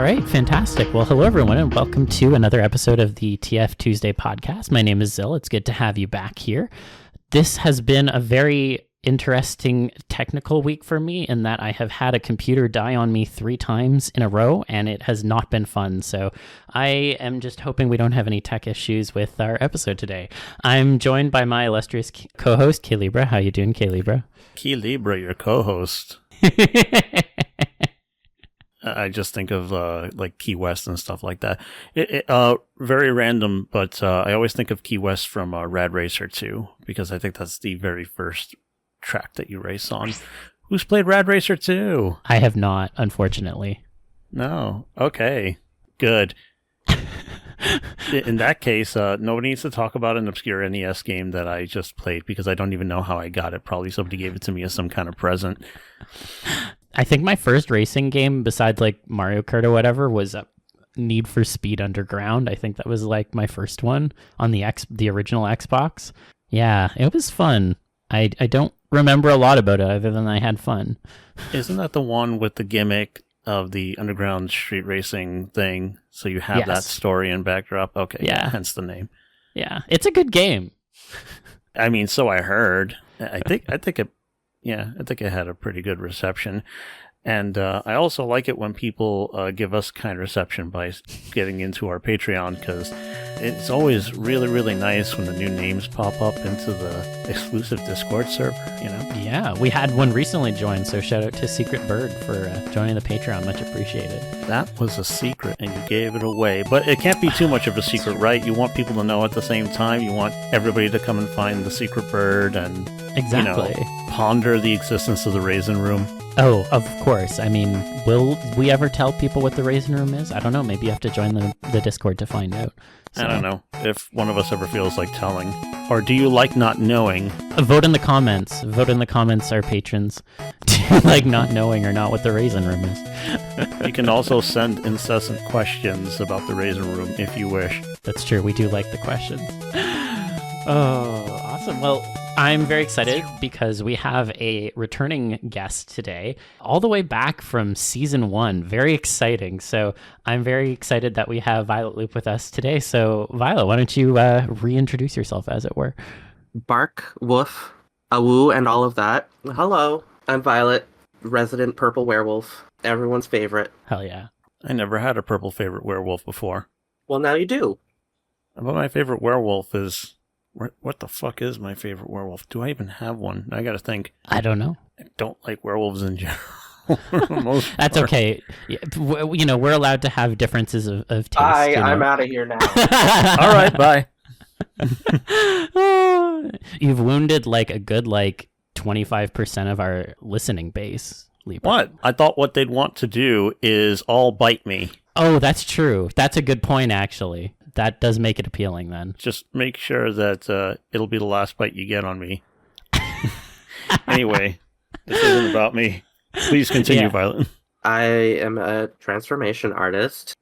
right, fantastic. Well, hello everyone, and welcome to another episode of the TFTuesday Podcast. My name is Zill. It's good to have you back here. This has been a very interesting technical week for me in that I have had a computer die on me 3 times in a row, and it has not been fun. So I am just hoping we don't have any tech issues with our episode today. I'm joined by my illustrious co-host, K-libra. How you doing, K-libra? K-libra, your co-host. I just think of like Key West and stuff like that. Very random, but I always think of Key West from Rad Racer 2, because I think that's the very first track that you race on. Who's played Rad Racer 2? I have not, unfortunately. No. Okay. Good. In that case, nobody needs to talk about an obscure NES game that I just played, because I don't even know how I got it. Probably somebody gave it to me as some kind of present. I think my first racing game, besides like Mario Kart or whatever, was Need for Speed Underground. I think that was like my first one on the original Xbox. Yeah, it was fun. I don't remember a lot about it other than I had fun. Isn't that the one with the gimmick of the underground street racing thing? So you have that story and backdrop? Okay, yeah, hence the name. Yeah, it's a good game. I mean, so I heard. I think it had a pretty good reception. And I also like it when people give us kind reception by getting into our Patreon, because it's always really, really nice when the new names pop up into the exclusive Discord server, you know? Yeah, we had one recently join, so shout out to Secret Bird for joining the Patreon. Much appreciated. That was a secret, and you gave it away. But it can't be too much of a secret, right? You want people to know at the same time. You want everybody to come and find the Secret Bird and, ponder the existence of the Raisin Room. Oh, of course. I mean, will we ever tell people what the Raisin Room is? I don't know. Maybe you have to join the Discord to find out. So. I don't know if one of us ever feels like telling. Or do you like not knowing? Vote in the comments. Vote in the comments, our patrons. Do you like not knowing or not what the Raisin Room is? You can also send incessant questions about the Raisin Room if you wish. That's true. We do like the questions. Oh, awesome. Well, I'm very excited because we have a returning guest today, all the way back from season 1. Very exciting. So I'm very excited that we have VioletLoup with us today. So Violet, why don't you reintroduce yourself, as it were? Bark, woof, awoo, and all of that. Hello, I'm Violet, resident purple werewolf, everyone's favorite. Hell yeah. I never had a purple favorite werewolf before. Well, now you do. But my favorite werewolf is... What the fuck is my favorite werewolf? Do I even have one? I gotta think. I don't know. I don't like werewolves in general. That's okay. You know, we're allowed to have differences of taste. I'm out of here now. All right, bye. You've wounded like a good 25% of our listening base, Libra. What? I thought what they'd want to do is all bite me. Oh, that's true. That's a good point, actually. That does make it appealing, then. Just make sure that it'll be the last bite you get on me. Anyway, this isn't about me. Please continue, Violet. I am a transformation artist,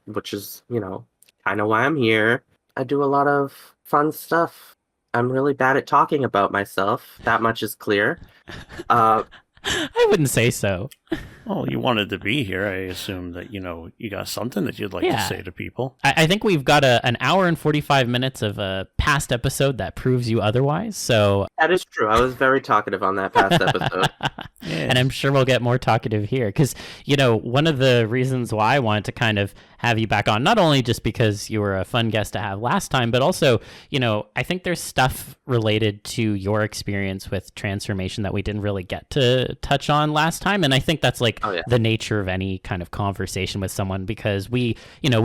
which is, kind of why I'm here. I do a lot of fun stuff. I'm really bad at talking about myself. That much is clear. I wouldn't say so. Well, you wanted to be here. I assume that, you got something that you'd like to say to people. I think we've got an hour and 45 minutes of a past episode that proves you otherwise. So that is true. I was very talkative on that past episode. And I'm sure we'll get more talkative here. Because, one of the reasons why I wanted to kind of have you back on, not only just because you were a fun guest to have last time, but also, I think there's stuff related to your experience with transformation that we didn't really get to touch on last time. And I think that's the nature of any kind of conversation with someone, because we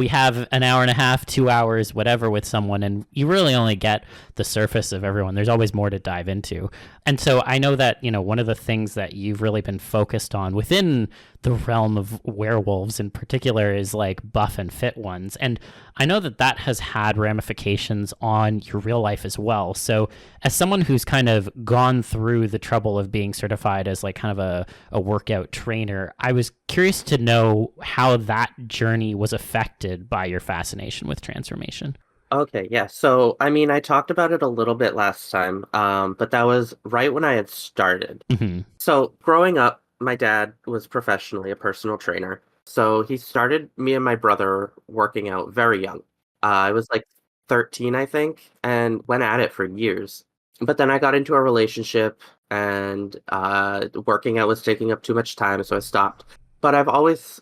have an hour and a half, 2 hours, whatever with someone, and you really only get the surface of everyone. There's always more to dive into. And so I know that, one of the things that you've really been focused on within the realm of werewolves in particular is buff and fit ones. And I know that has had ramifications on your real life as well. So as someone who's kind of gone through the trouble of being certified as kind of a workout trainer, I was curious to know how that journey was affected by your fascination with transformation. Okay, yeah. So, I talked about it a little bit last time, but that was right when I had started. Mm-hmm. So, growing up, my dad was professionally a personal trainer. So he started me and my brother working out very young. I was like 13, I think, and went at it for years. But then I got into a relationship and working out was taking up too much time, so I stopped. But I've always,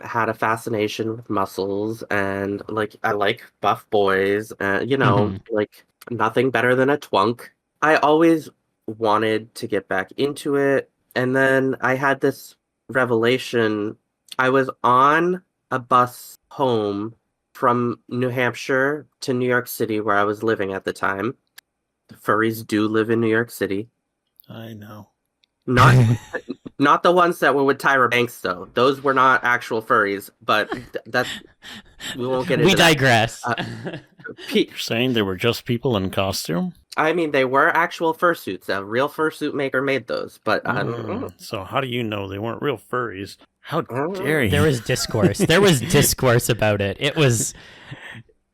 had a fascination with muscles and like I like buff boys, Hmm. like nothing better than a twunk. I always wanted to get back into it. And then I had this revelation. I was on a bus home from New Hampshire to New York City, where I was living at the time. Furries do live in New York City. I know. Not not the ones that were with Tyra Banks though. Those were not actual furries, but that we won't get We into that. digress. You're saying they were just people in costume? I mean, they were actual fursuits. A real fursuit maker made those, but So how do you know they weren't real furries? How don't know. dare you? There was discourse. There was discourse about it. It was.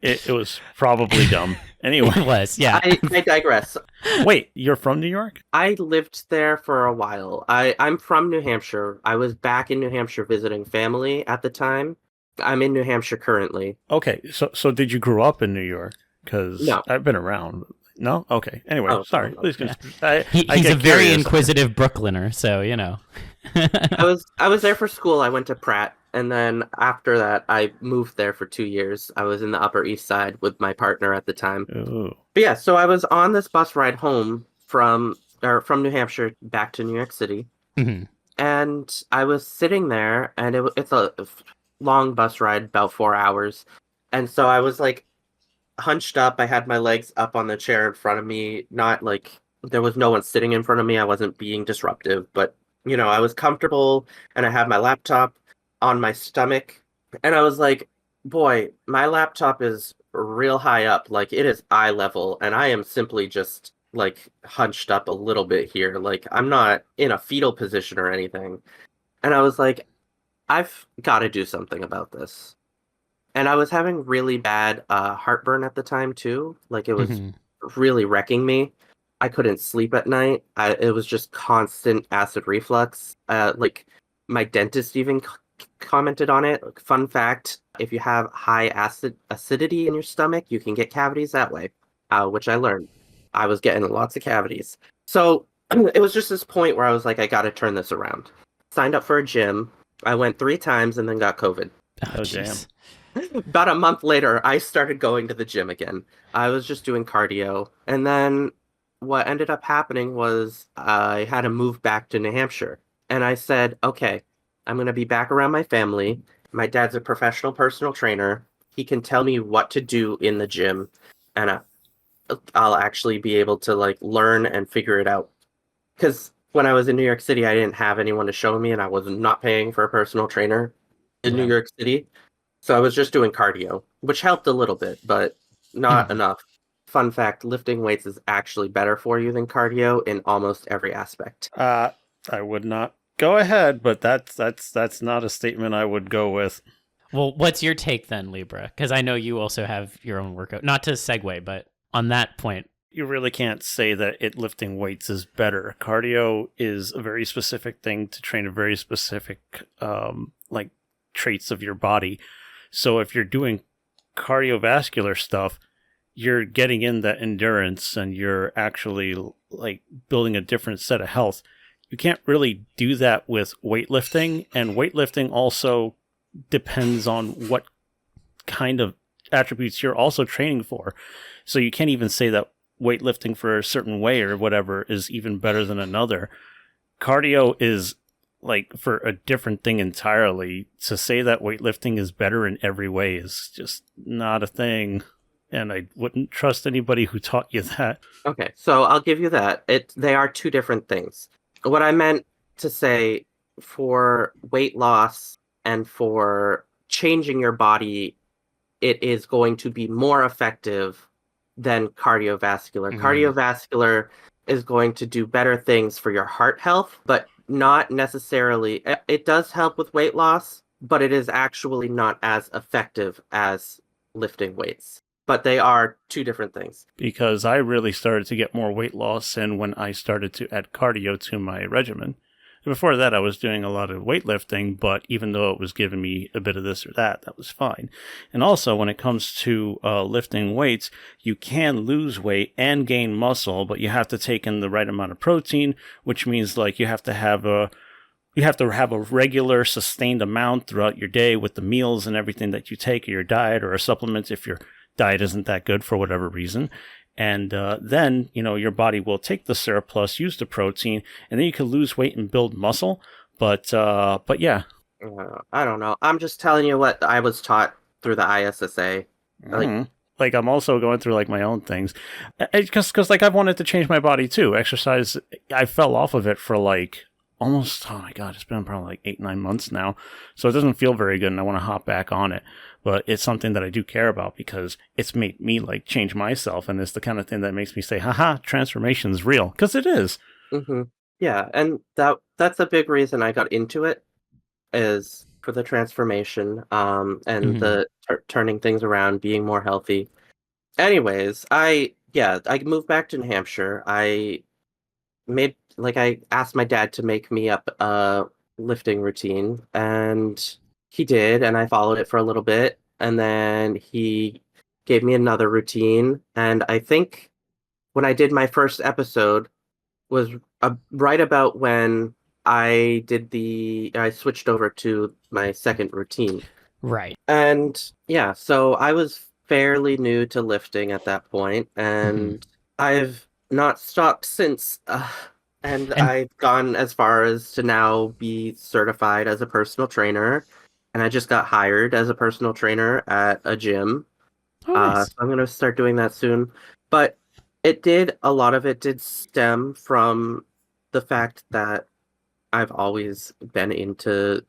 It was probably dumb. Anyway, It was. Yeah. I digress. wait, you're from New York? I lived there for a while. I'm from New Hampshire. I was back in New Hampshire visiting family at the time. I'm in New Hampshire currently. Okay, so did you grow up in New York? Because No. I've been around. No? Okay. Anyway, Oh, sorry. no. Please Yeah. I He's get a very curious. inquisitive Brooklyner, so I was there for school. I went to Pratt, and then after that, I moved there for 2 years. I was in the Upper East Side with my partner at the time. Ooh. But yeah, so I was on this bus ride home from New Hampshire back to New York City, Mhm. and I was sitting there, and it's a long bus ride, about 4 hours, and so I was like hunched up. I had my legs up on the chair in front of me, not like there was no one sitting in front of me. I wasn't being disruptive, but I was comfortable and I had my laptop on my stomach. And I was like, boy, my laptop is real high up. Like it is eye level, and I am simply just like hunched up a little bit here. Like I'm not in a fetal position or anything. And I was like, I've got to do something about this. And I was having really bad heartburn at the time too. Like it was Mhm. really wrecking me. I couldn't sleep at night. It was just constant acid reflux. Like my dentist even commented on it. Like, fun fact: if you have high acidity in your stomach, you can get cavities that way. Which I learned. I was getting lots of cavities. So it was just this point where I was like, I got to turn this around. Signed up for a gym. I went 3 times and then got COVID. Oh, Oh, jeez. About a month later, I started going to the gym again. I was just doing cardio. And then what ended up happening was I had to move back to New Hampshire. And I said, okay, I'm going to be back around my family. My dad's a professional personal trainer. He can tell me what to do in the gym. And I'll actually be able to like learn and figure it out. Because when I was in New York City, I didn't have anyone to show me, and I was not paying for a personal trainer in New Yeah. York City. So I was just doing cardio, which helped a little bit, but not Mhm. enough. Fun fact, lifting weights is actually better for you than cardio in almost every aspect. I would not go ahead, but that's not a statement I would go with. Well, what's your take then, Libra? Because I know you also have your own workout. Not to segue, but on that point. You really can't say that lifting weights is better. Cardio is a very specific thing to train a very specific like traits of your body. So if you're doing cardiovascular stuff, you're getting in that endurance and you're actually like building a different set of health. You can't really do that with weightlifting, and weightlifting also depends on what kind of attributes you're also training for. So you can't even say that weightlifting for a certain way or whatever is even better than another. Cardio is like for a different thing entirely. To say that weightlifting is better in every way is just not a thing. And I wouldn't trust anybody who taught you that. Okay, so I'll give you that. They are two different things. What I meant to say, for weight loss and for changing your body, it is going to be more effective than cardiovascular. Mhm. Cardiovascular is going to do better things for your heart health, but not necessarily. It does help with weight loss, but it is actually not as effective as lifting weights. But they are two different things. Because I really started to get more weight loss and when I started to add cardio to my regimen. Before that, I was doing a lot of weightlifting, but even though it was giving me a bit of this or that, that was fine. And also, when it comes to lifting weights, you can lose weight and gain muscle, but you have to take in the right amount of protein, which means like you have to have a regular sustained amount throughout your day with the meals and everything that you take, or your diet or supplements if your diet isn't that good for whatever reason. And then, your body will take the surplus, use the protein, and then you can lose weight and build muscle. But yeah. I don't know. I'm just telling you what I was taught through the ISSA. Like I'm also going through like my own things. Because like I've wanted to change my body too. Exercise, I fell off of it for like almost, oh my God, it's been probably like 8-9 months now. So it doesn't feel very good and I want to hop back on it. But it's something that I do care about because it's made me like change myself. And it's the kind of thing that makes me say, haha, transformation is real. Because it is. Mm-hmm. Yeah. And that's a big reason I got into it, is for the transformation and the turning things around, being more healthy. Anyways, I moved back to New Hampshire. I asked my dad to make me up a lifting routine, and he did, and I followed it for a little bit, and then he gave me another routine, and I think when I did my first episode was right about when I switched over to my second routine. Right. And yeah, so I was fairly new to lifting at that point, and I've not stopped since. And I've gone as far as to now be certified as a personal trainer. And I just got hired as a personal trainer at a gym. Oh, nice. So I'm going to start doing that soon. But a lot of it did stem from the fact that I've always been into,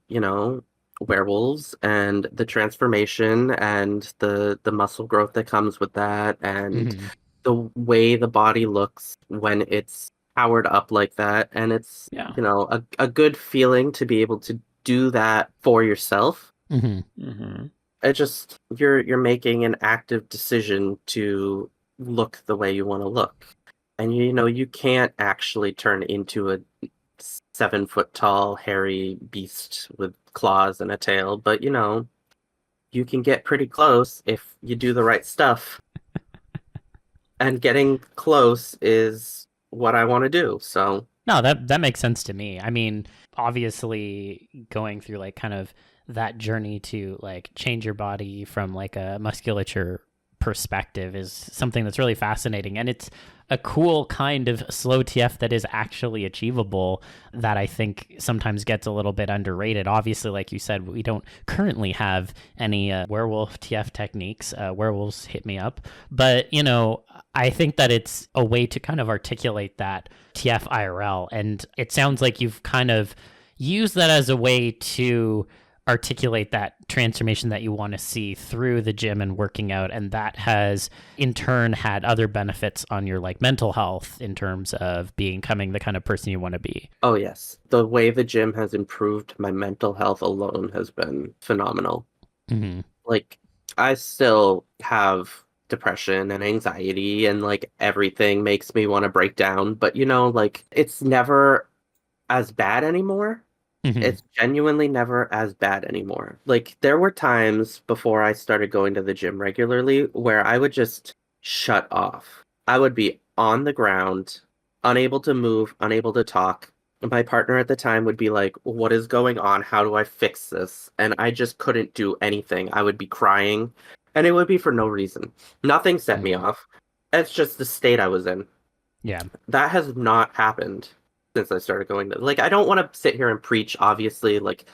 werewolves and the transformation and the muscle growth that comes with that, and the way the body looks when it's powered up like that. And it's, a good feeling to be able to do that for yourself. It just, you're making an active decision to look the way you want to look. And you can't actually turn into a 7-foot tall hairy beast with claws and a tail, but you can get pretty close if you do the right stuff. And getting close is what I want to do. So no, that makes sense to me. I mean, obviously going through like kind of that journey to like change your body from like a musculature perspective is something that's really fascinating, and it's a cool kind of slow TF that is actually achievable that I think sometimes gets a little bit underrated. Obviously, like you said, we don't currently have any werewolf TF techniques. Werewolves hit me up, but I think that it's a way to kind of articulate that TF IRL, and it sounds like you've kind of used that as a way to articulate that transformation that you want to see through the gym and working out, and that has in turn had other benefits on your like mental health in terms of becoming the kind of person you want to be. Oh yes, the way the gym has improved my mental health alone has been phenomenal. Like I still have depression and anxiety, and like everything makes me want to break down, but like it's never as bad anymore. It's genuinely never as bad anymore. Like, there were times before I started going to the gym regularly where I would just shut off. I would be on the ground, unable to move, unable to talk. My partner at the time would be like, what is going on? How do I fix this? And I just couldn't do anything. I would be crying, and it would be for no reason. Nothing set me off. It's just the state I was in. Yeah. That has not happened since I started going to, like, I don't want to sit here and preach, obviously, like,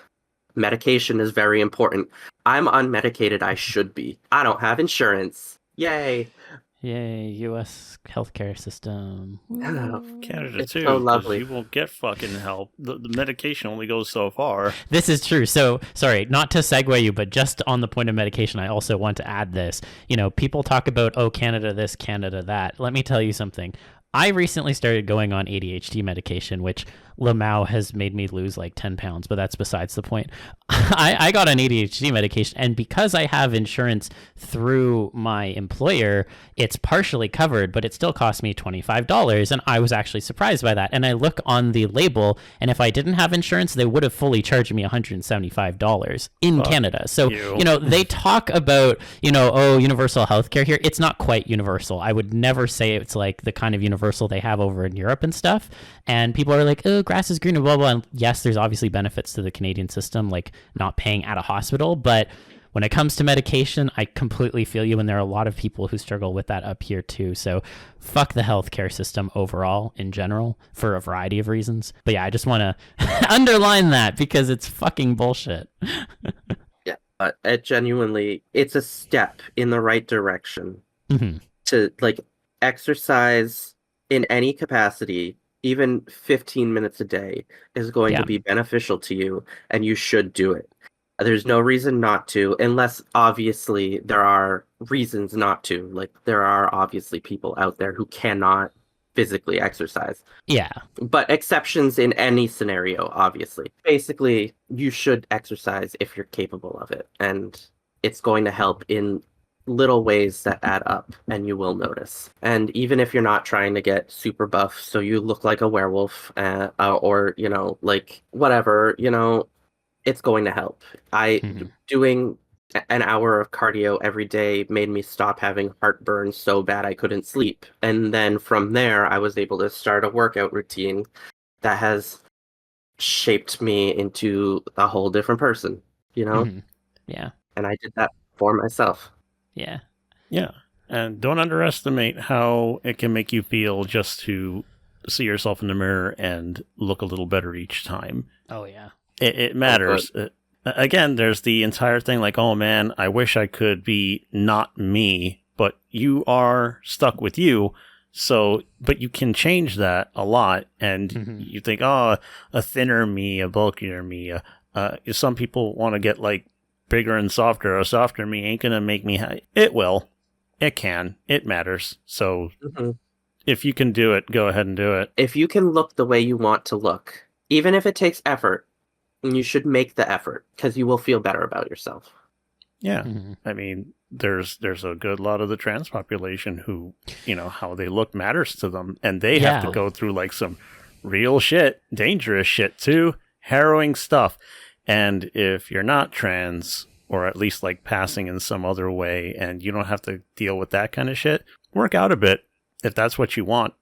medication is very important. I'm unmedicated, I should be. I don't have insurance. Yay. Yay, U.S. healthcare system. Canada it's too. So lovely. You won't get fucking help. The medication only goes so far. This is true. So, sorry, not to segue you, but just on the point of medication, I also want to add this. People talk about, oh, Canada this, Canada that. Let me tell you something. I recently started going on ADHD medication, which Lamau has made me lose like 10 pounds, but that's besides the point. I got on ADHD medication, and because I have insurance through my employer, it's partially covered, but it still cost me $25, and I was actually surprised by that. And I look on the label, and if I didn't have insurance, they would have fully charged me $175 in Canada. So, they talk about, oh, universal healthcare here. It's not quite universal. I would never say it's like the kind of universal they have over in Europe and stuff. And people are like, oh, grass is greener, blah, blah. And yes, there's obviously benefits to the Canadian system, like not paying at a hospital. But when it comes to medication, I completely feel you. And there are a lot of people who struggle with that up here too. So fuck the healthcare system overall in general for a variety of reasons. But yeah, I just want to underline that because it's fucking bullshit. Yeah, but it's a step in the right direction to like exercise in any capacity. Even 15 minutes a day is going to be beneficial to you, and you should do it. There's no reason not to, unless obviously there are reasons not to. Like, there are obviously people out there who cannot physically exercise. Yeah. But exceptions in any scenario, obviously. Basically, you should exercise if you're capable of it, and it's going to help in little ways that add up, and you will notice. And even if you're not trying to get super buff so you look like a werewolf, or like whatever, it's going to help. Doing an hour of cardio every day made me stop having heartburn so bad I couldn't sleep, and then from there I was able to start a workout routine that has shaped me into a whole different person. Yeah. And I did that for myself. Yeah. Yeah. And don't underestimate how it can make you feel just to see yourself in the mirror and look a little better each time. Oh, yeah. It matters. Again, there's the entire thing like, oh man, I wish I could be not me, but you are stuck with you. So, but you can change that a lot. And you think, oh, a thinner me, a bulkier me. Some people want to get like bigger and softer. A softer me ain't going to make me high. It will. It can. It matters. So if you can do it, go ahead and do it. If you can look the way you want to look, even if it takes effort, you should make the effort because you will feel better about yourself. Yeah. I mean, there's a good lot of the trans population who, how they look matters to them. And they have to go through like some real shit, dangerous shit too, harrowing stuff. And if you're not trans, or at least like passing in some other way, and you don't have to deal with that kind of shit, work out a bit if that's what you want.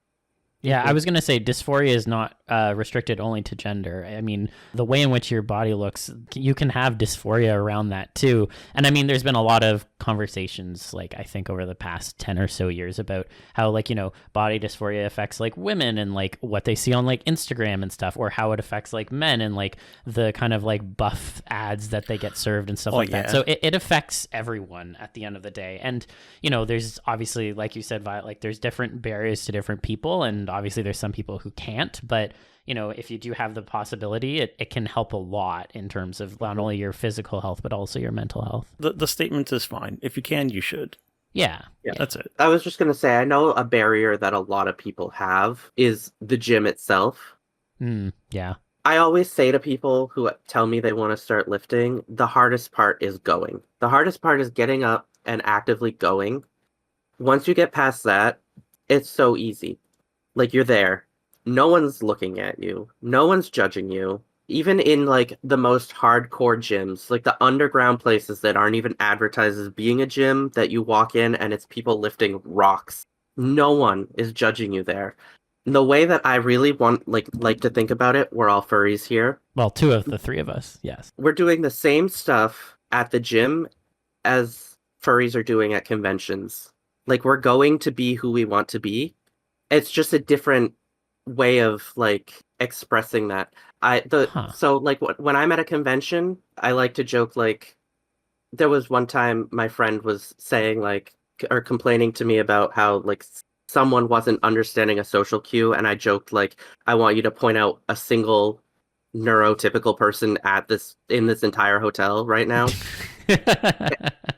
Yeah, I was going to say dysphoria is not restricted only to gender. I mean, the way in which your body looks, you can have dysphoria around that too. And I mean, there's been a lot of conversations, like I think over the past 10 or so years about how like, body dysphoria affects like women and like what they see on like Instagram and stuff, or how it affects like men and like the kind of like buff ads that they get served and stuff that. So it affects everyone at the end of the day. And, there's obviously, like you said, Violet, like there's different barriers to different people, and obviously there's some people who can't, but if you do have the possibility, it can help a lot in terms of not only your physical health but also your mental health. The statement is fine. If you can, you should. Yeah, that's it. I was just going to say, I know a barrier that a lot of people have is the gym itself. Yeah. I always say to people who tell me they want to start lifting, the hardest part is going. The hardest part is getting up and actively going. Once you get past that, it's so easy. Like, you're there. No one's looking at you. No one's judging you. Even in, like, the most hardcore gyms, like the underground places that aren't even advertised as being a gym, that you walk in and it's people lifting rocks. No one is judging you there. The way that I really want, like to think about it, we're all furries here. Well, 2 of the 3 of us, yes. We're doing the same stuff at the gym as furries are doing at conventions. Like, we're going to be who we want to be. It's just a different way of like expressing that. So like when I'm at a convention, I like to joke, like, there was one time my friend was saying like, or complaining to me about how like someone wasn't understanding a social cue, and I joked like, I want you to point out a single neurotypical person in this entire hotel right now.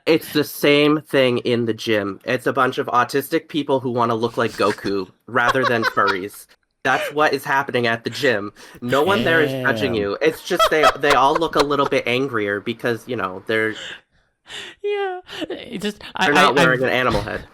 It's the same thing in the gym. It's a bunch of autistic people who want to look like Goku rather than furries. That's what is happening at the gym. No one there is judging Damn. you. It's just they all look a little bit angrier because, Yeah, it just they're not wearing an animal head.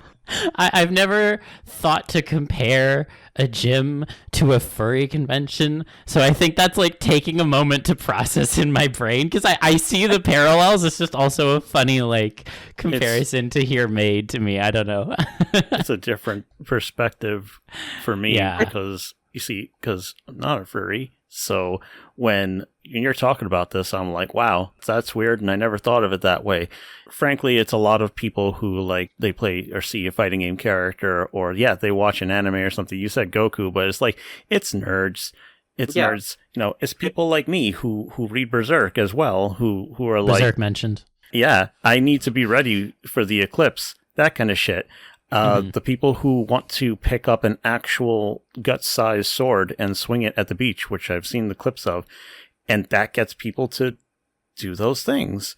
I've never thought to compare a gym to a furry convention, so I think that's like taking a moment to process in my brain because I see the parallels. It's just also a funny like comparison to hear made to me. I don't know. It's a different perspective for me Yeah. because you see, because I'm not a furry. So when you're talking about this, I'm like, wow, that's weird. And I never thought of it that way. Frankly, it's a lot of people who like they play or see a fighting game character or they watch an anime or something. You said Goku, but it's like, it's nerds. It's nerds. It's people like me who read Berserk as well, who are like, Berserk mentioned. yeah, I need to be ready for the eclipse, that kind of shit. The people who want to pick up an actual gut-sized sword and swing it at the beach, which I've seen the clips of, and that gets people to do those things.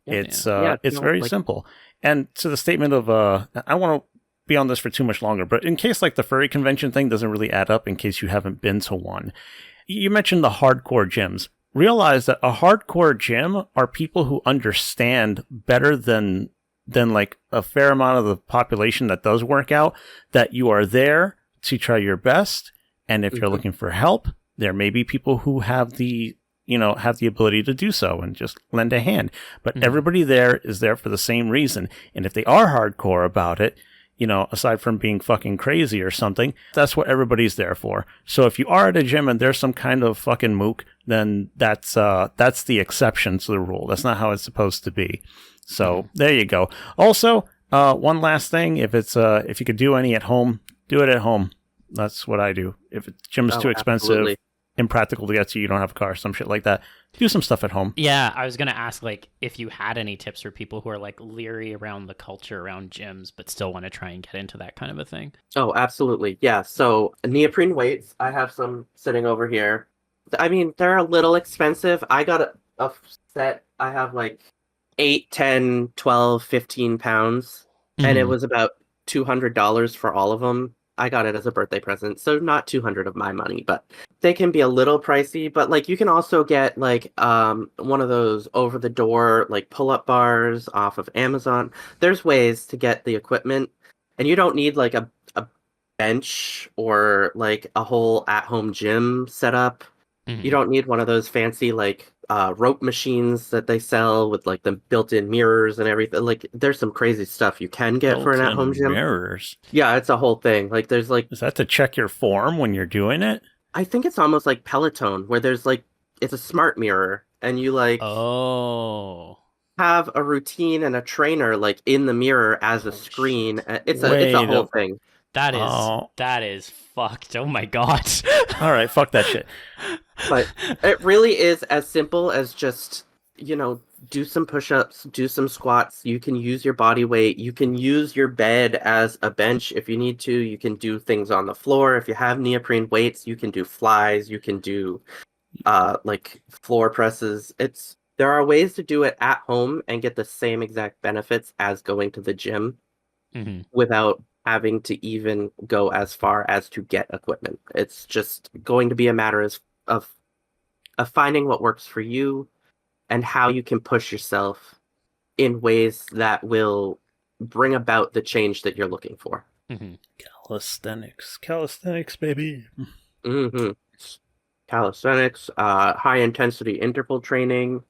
It's very simple. And to the statement of, I want to be on this for too much longer, but in case like the furry convention thing doesn't really add up, in case you haven't been to one, you mentioned the hardcore gyms. Realize that a hardcore gym are people who understand better than like a fair amount of the population that does work out, that you are there to try your best. And if you're looking for help, there may be people who have the ability to do so and just lend a hand. But everybody there is there for the same reason. And if they are hardcore about it, aside from being fucking crazy or something, that's what everybody's there for. So if you are at a gym and there's some kind of fucking mook, then that's the exception to the rule. That's not how it's supposed to be. So there you go. Also, one last thing, if you could do any at home, do it at home. That's what I do. If gym's too expensive, absolutely. impractical to get to, you don't have a car, some shit like that, do some stuff at home. Yeah, I was going to ask like if you had any tips for people who are like leery around the culture around gyms but still want to try and get into that kind of a thing. Oh, absolutely. Yeah. So neoprene weights, I have some sitting over here. I mean, they're a little expensive. I got a set. I have like 8, 10, 12, 15 pounds. And it was about $200 for all of them. I got it as a birthday present, so not 200 of my money, but they can be a little pricey. But like you can also get like one of those over the door like pull-up bars off of Amazon. There's ways to get the equipment, and you don't need like a bench or like a whole at-home gym setup. You don't need one of those fancy like rope machines that they sell with like the built-in mirrors and everything. Like there's some crazy stuff you can get for an at-home gym. Mirrors. Yeah, it's a whole thing. Like there's like, Is that to check your form when you're doing it? I think it's almost like Peloton where there's like, it's a smart mirror and you like have a routine and a trainer like in the mirror as a screen. It's a whole thing. That is fucked. Oh my god. All right, fuck that shit. But it really is as simple as just, do some push-ups, do some squats. You can use your body weight. You can use your bed as a bench if you need to. You can do things on the floor. If you have neoprene weights, you can do flies. You can do like floor presses. There are ways to do it at home and get the same exact benefits as going to the gym without having to even go as far as to get equipment. It's just going to be a matter of finding what works for you and how you can push yourself in ways that will bring about the change that you're looking for. Calisthenics, baby. Calisthenics, high intensity interval training.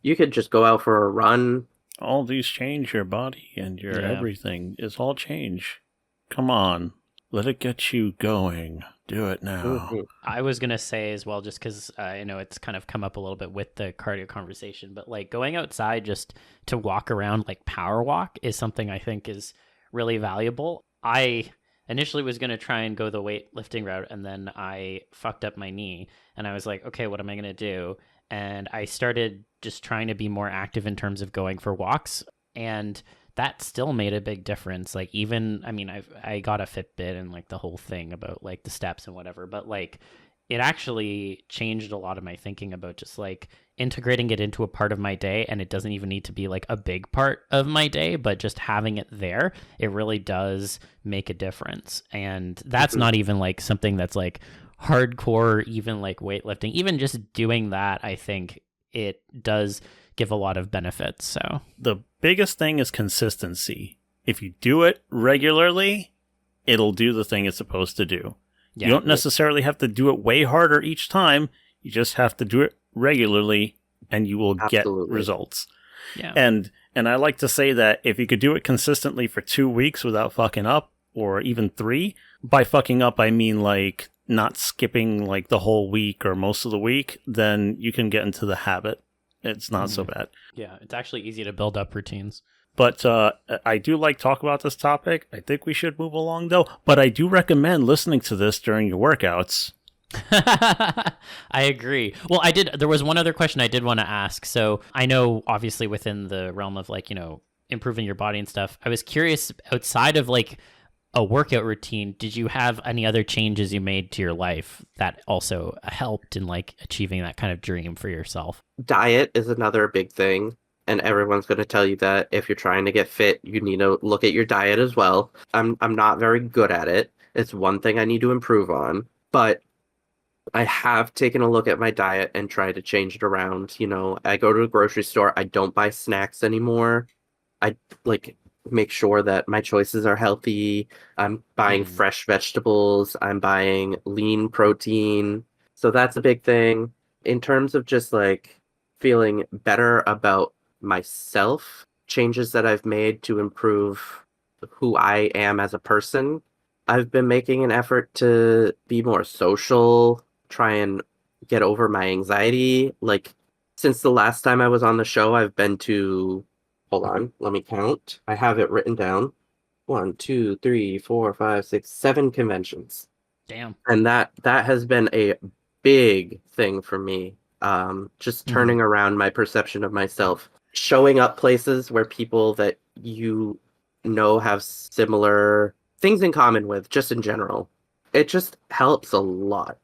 You could just go out for a run. All these change your body and your everything is all change. Come on, let it get you going. Do it now. I was going to say as well, just because I know it's kind of come up a little bit with the cardio conversation, but like going outside just to walk around, like power walk, is something I think is really valuable. I initially was going to try and go the weightlifting route, and then I fucked up my knee, and I was like, okay, what am I going to do? And I started just trying to be more active in terms of going for walks, and that still made a big difference. Like even, I mean, I got a Fitbit and like the whole thing about like the steps and whatever, but like it actually changed a lot of my thinking about just like integrating it into a part of my day. And it doesn't even need to be like a big part of my day, but just having it there, it really does make a difference. And that's not even like something that's like hardcore, even like weightlifting. Even just doing that, I think it does give a lot of benefits. So The biggest thing is consistency. If you do it regularly, it'll do the thing it's supposed to do. yeah. You don't necessarily have to do it way harder each time. You just have to do it regularly, and you will Absolutely. get results. Yeah. And I like to say that if you could do it consistently for 2 weeks without fucking up, or even 3, by fucking up I mean like not skipping like the whole week or most of the week, then you can get into the habit. It's not so bad. Yeah, it's actually easy to build up routines. But I do like talk about this topic. I think we should move along though. But I do recommend listening to this during your workouts. I agree. Well, there was one other question I did want to ask. So I know obviously within the realm of like, improving your body and stuff, I was curious outside of like a workout routine, did you have any other changes you made to your life that also helped in like achieving that kind of dream for yourself? Diet is another big thing. And everyone's going to tell you that if you're trying to get fit, you need to look at your diet as well. I'm not very good at it. It's one thing I need to improve on. But I have taken a look at my diet and tried to change it around. I go to a grocery store. I don't buy snacks anymore. I make sure that my choices are healthy. I'm buying fresh vegetables. I'm buying lean protein. So that's a big thing. In terms of just like feeling better about myself, changes that I've made to improve who I am as a person, I've been making an effort to be more social, try and get over my anxiety. Like, since the last time I was on the show, I've been to, hold on, let me count. I have it written down. 1, 2, 3, 4, 5, 6, 7 conventions. Damn. And that has been a big thing for me. Just turning around my perception of myself, showing up places where people that have similar things in common with, just in general. It just helps a lot.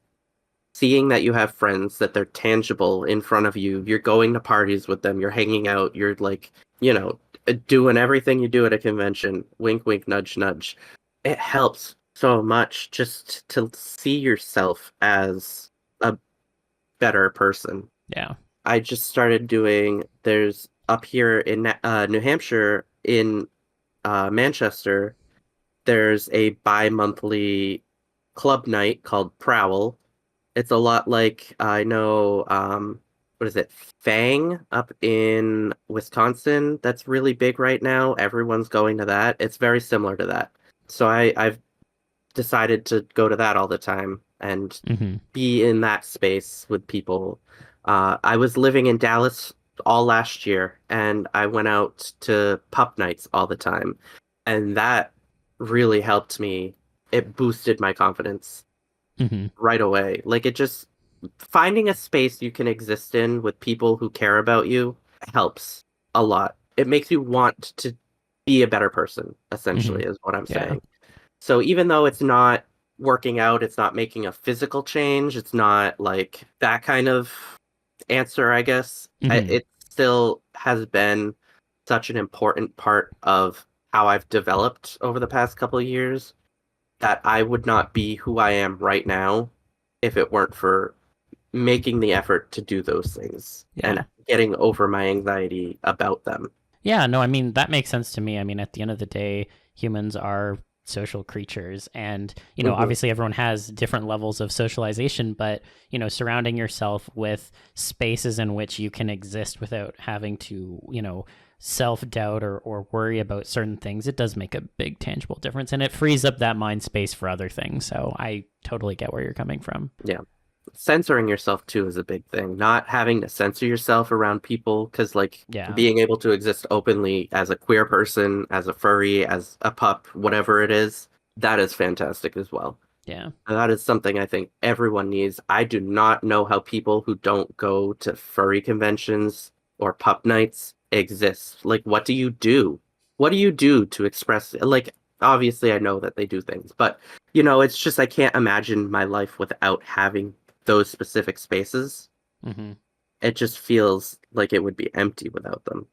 Seeing that you have friends, that they're tangible in front of you, you're going to parties with them, you're hanging out, you're like, doing everything you do at a convention. Wink, wink, nudge, nudge. It helps so much just to see yourself as a better person. Yeah. I just started there's up here in New Hampshire, in Manchester, there's a bi-monthly club night called Prowl. It's a lot like, I know, what is it, Fang up in Wisconsin? That's really big right now. Everyone's going to that. It's very similar to that. So I've decided to go to that all the time and be in that space with people. I was living in Dallas all last year, and I went out to pup nights all the time. And that really helped me. It boosted my confidence right away. Like, it just, finding a space you can exist in with people who care about you helps a lot. It makes you want to be a better person, essentially, is what I'm saying. So even though it's not working out, it's not making a physical change, it's not like that kind of answer, I guess. It still has been such an important part of how I've developed over the past couple of years that I would not be who I am right now if it weren't for making the effort to do those things and getting over my anxiety about them. Yeah, no, I mean, that makes sense to me. I mean, at the end of the day, humans are social creatures, and obviously everyone has different levels of socialization, but surrounding yourself with spaces in which you can exist without having to self-doubt or worry about certain things, it does make a big tangible difference, and it frees up that mind space for other things. So I totally get where you're coming from. Yeah. Censoring yourself too is a big thing. Not having to censor yourself around people, because being able to exist openly as a queer person, as a furry, as a pup, whatever it is, that is fantastic as well. Yeah. And that is something I think everyone needs. I do not know how people who don't go to furry conventions or pup nights exist. Like, what do you do? What do you do to express, like, obviously I know that they do things, but it's just, I can't imagine my life without having those specific spaces, Mm-hmm. it just feels like it would be empty without them.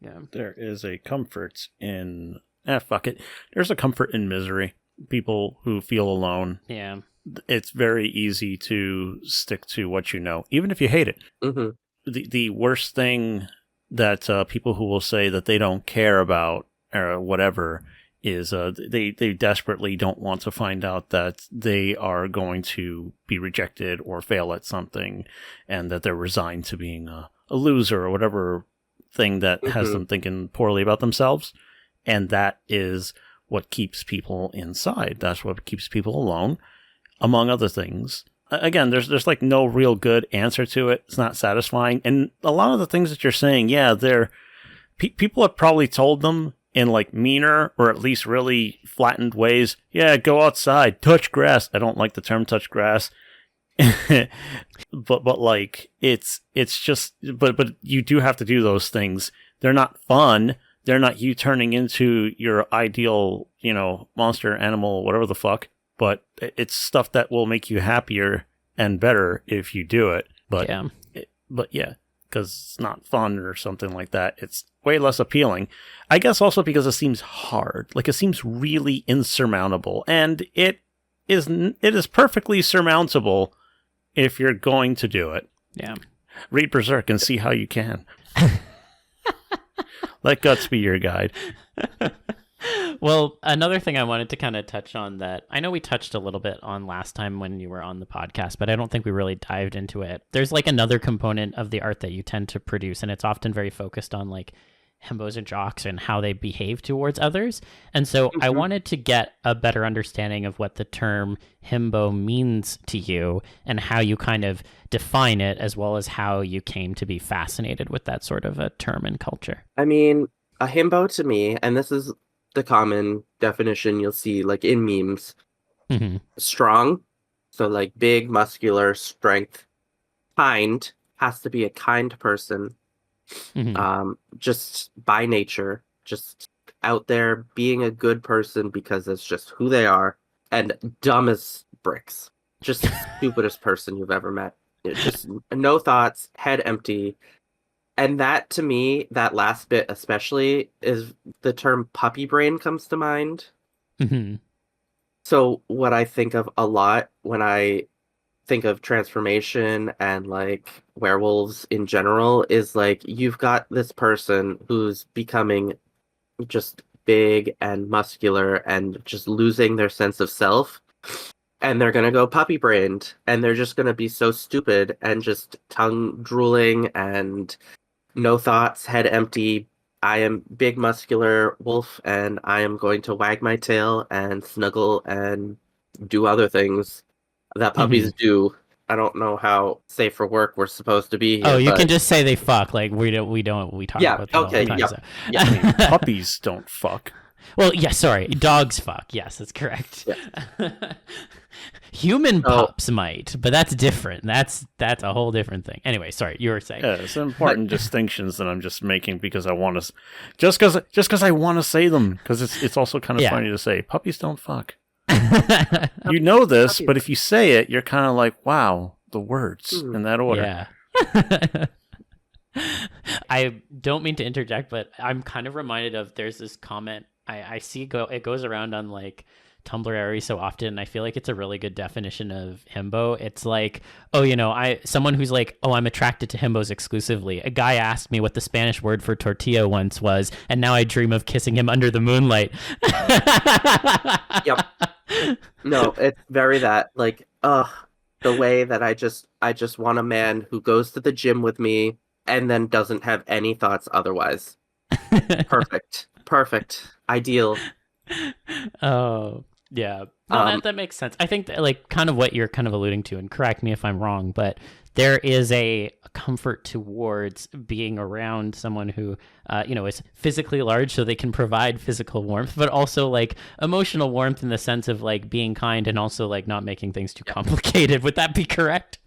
Yeah. There is a comfort in fuck it. There's a comfort in misery. People who feel alone. Yeah. It's very easy to stick to what you know, even if you hate it. Mm-hmm. The worst thing that people who will say that they don't care about or whatever is they desperately don't want to find out that they are going to be rejected or fail at something, and that they're resigned to being a loser or whatever thing that has them thinking poorly about themselves. And that is what keeps people inside. That's what keeps people alone, among other things. Again, there's like no real good answer to it. It's not satisfying. And a lot of the things that you're saying, yeah, people have probably told them in like meaner or at least really flattened ways. Yeah, go outside, touch grass. I don't like the term touch grass. but like it's just but you do have to do those things. They're not fun. They're not you turning into your ideal, monster, animal, whatever the fuck. But it's stuff that will make you happier and better if you do it. But yeah, because it's not fun or something like that. It's way less appealing. I guess also because it seems hard. Like it seems really insurmountable, and it is perfectly surmountable if you're going to do it. Yeah. Read Berserk and see how you can. Let guts be your guide. Well, another thing I wanted to kind of touch on that I know we touched a little bit on last time when you were on the podcast, but I don't think we really dived into it. There's like another component of the art that you tend to produce, and it's often very focused on like himbos and jocks and how they behave towards others. And so I wanted to get a better understanding of what the term himbo means to you and how you kind of define it, as well as how you came to be fascinated with that sort of a term and culture. I mean, a himbo to me, and this is the common definition you'll see like in memes, strong, so like big, muscular, strength, kind, has to be a kind person, just by nature, just out there being a good person because it's just who they are, and dumb as bricks, just the stupidest person you've ever met. Just no thoughts, head empty. And that, to me, that last bit especially, is the term puppy brain comes to mind. So what I think of a lot when I think of transformation and like werewolves in general is like you've got this person who's becoming just big and muscular and just losing their sense of self. And they're going to go puppy brained, and they're just going to be so stupid and just tongue drooling and no thoughts, head empty. I am big muscular wolf, and I am going to wag my tail and snuggle and do other things that puppies do. I don't know how safe for work we're supposed to be here. Oh, you can just say they fuck. Like we talk about that all the time. So. Yeah. I mean, puppies don't fuck. Well, yeah, sorry. Dogs fuck. Yes, that's correct. Yeah. Human pups might, but that's different. That's a whole different thing. Anyway, sorry, you were saying. Yeah, it's important distinctions that I'm just making because I want to, just because I want to say them, because it's also kind of funny to say puppies don't fuck. You know this, but if you say it, you're kind of like, wow, the words in that order. Yeah. I don't mean to interject, but I'm kind of reminded of there's this comment I see it goes around on like Tumblr every so often, and I feel like it's a really good definition of himbo. It's like, someone who's like, I'm attracted to himbos exclusively. A guy asked me what the Spanish word for tortilla once was, and now I dream of kissing him under the moonlight. Yep. No, it's very that, like, the way that I just want a man who goes to the gym with me and then doesn't have any thoughts otherwise. Perfect. Ideal. Oh, yeah. No, that makes sense. I think that, like, kind of what you're kind of alluding to, and correct me if I'm wrong, but there is a comfort towards being around someone who, is physically large so they can provide physical warmth, but also like emotional warmth in the sense of like being kind and also like not making things too complicated. Would that be correct?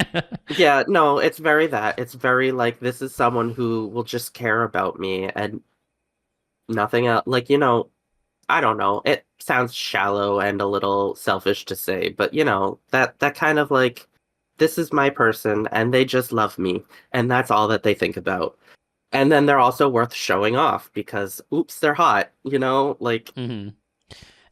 Yeah, no, it's very that. It's very like, this is someone who will just care about me and nothing else. Like, I don't know. It sounds shallow and a little selfish to say, but that kind of like this is my person and they just love me. And that's all that they think about. And then they're also worth showing off because, oops, they're hot, you know? Like, Mm-hmm.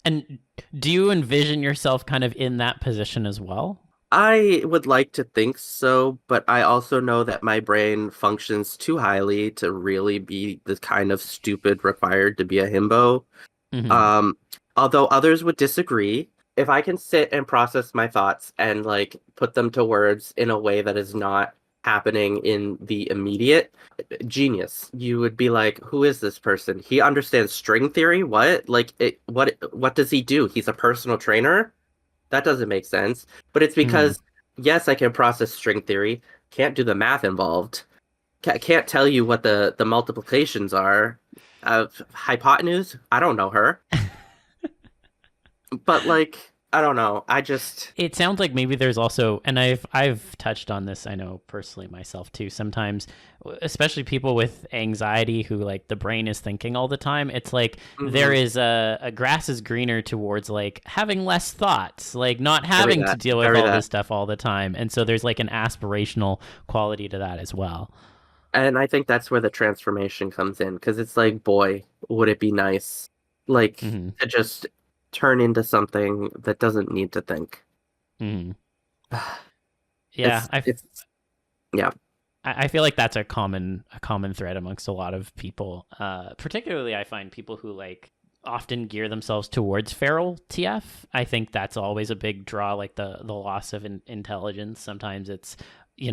And do you envision yourself kind of in that position as well? I would like to think so, but I also know that my brain functions too highly to really be the kind of stupid required to be a himbo. Mm-hmm. Um, Although others would disagree, if I can sit and process my thoughts and like put them to words in a way that is not happening in the immediate, genius. You would be like, who is this person? He understands string theory? What? Like what does he do? He's a personal trainer? That doesn't make sense. But it's Mm-hmm. because yes, I can process string theory, can't do the math involved. Can't tell you what the multiplications are. Hypotenuse? I don't know her. But like, I don't know. I just It sounds like maybe there's also, and I've touched on this, I know personally myself too. Sometimes, especially people with anxiety who like the brain is thinking all the time. It's like there mhm, is a grass is greener towards like having less thoughts, like not every having to that. deal with Every all this that. stuff all the time. And so there's like an aspirational quality to that as well. And I think that's where the transformation comes in because it's like, boy, would it be nice like Hmm. to just turn into something that doesn't need to think. Hmm. Yeah, It's it's yeah. I feel like that's a common thread amongst a lot of people. Particularly, I find people who like often gear themselves towards feral TF. I think that's always a big draw, like the loss of intelligence. Sometimes it's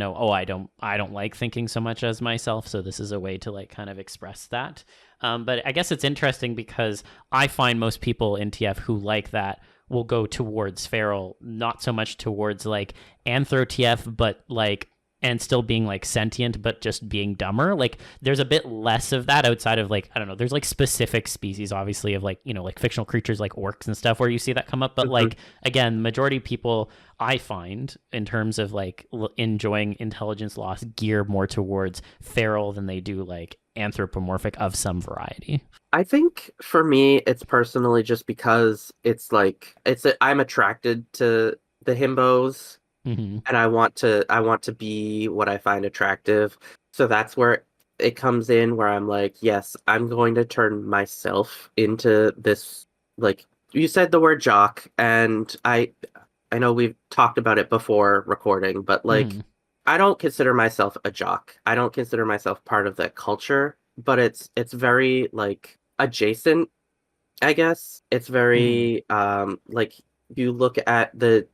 oh, I don't like thinking so much as myself, so this is a way to like kind of express that. But I guess it's interesting because I find most people in TF who like that will go towards feral, not so much towards like anthro TF, but like and still being like sentient but just being dumber. Like there's a bit less of that outside of like I don't know, there's like specific species obviously of like like fictional creatures like orcs and stuff where you see that come up, but Mhm. like again, majority of people I find in terms of like enjoying intelligence loss gear more towards feral than they do like anthropomorphic of some variety. I think for me, it's personally just because it's like I'm attracted to the himbos, Hmm. and I want to be what I find attractive. So that's where it comes in, where I'm like, yes, I'm going to turn myself into this. Like you said, the word jock, and I know we've talked about it before recording, but like Hmm. I don't consider myself a jock. I don't consider myself part of that culture, but it's very like adjacent, I guess. It's Hmm. very like you look at the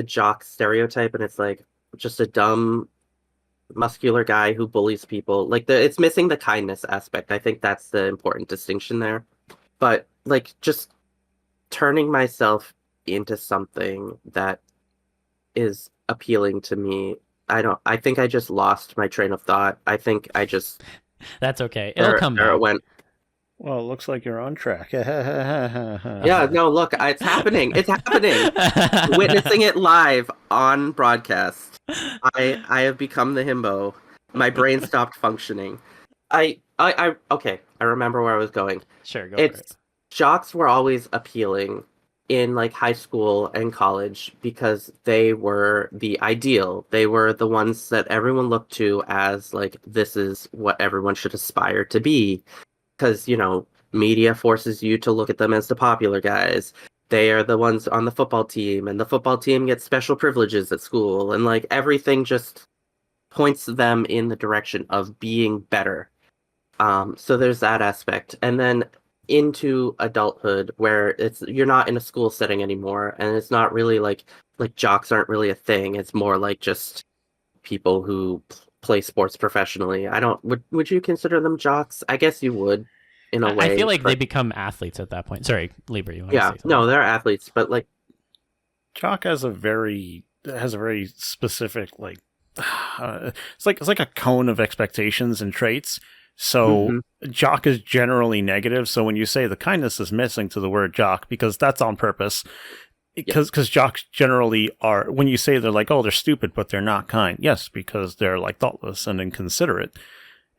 jock stereotype and it's like just a dumb muscular guy who bullies people. Like it's missing the kindness aspect. I think that's the important distinction there. But like just turning myself into something that is appealing to me. I think I just lost my train of thought. I think I just That's okay, it'll come there it back. went. Well, it looks like you're on track. Yeah, no, look, it's happening. It's happening. Witnessing it live on broadcast. I have become the himbo. My brain stopped functioning. Okay, I remember where I was going. Sure, go for it. It's jocks were always appealing in like high school and college because they were the ideal. They were the ones that everyone looked to as like this is what everyone should aspire to be because media forces you to look at them as the popular guys. They are the ones on the football team, and the football team gets special privileges at school, and like everything just points them in the direction of being better. So there's that aspect, and then into adulthood where it's you're not in a school setting anymore, and it's not really like jocks aren't really a thing. It's more like just people who play sports professionally. I don't would you consider them jocks? I guess you would in a I feel way. like they But become athletes at that point. Sorry, Libra, you want to yeah, say no, something? they're athletes, but like Jock has a very specific like it's like a cone of expectations and traits. So mhm, jock is generally negative. So when you say the kindness is missing to the word jock, because that's on purpose, yeah, because jocks generally are, when you say they're like, oh, they're stupid but they're not kind, yes, because they're like thoughtless and inconsiderate.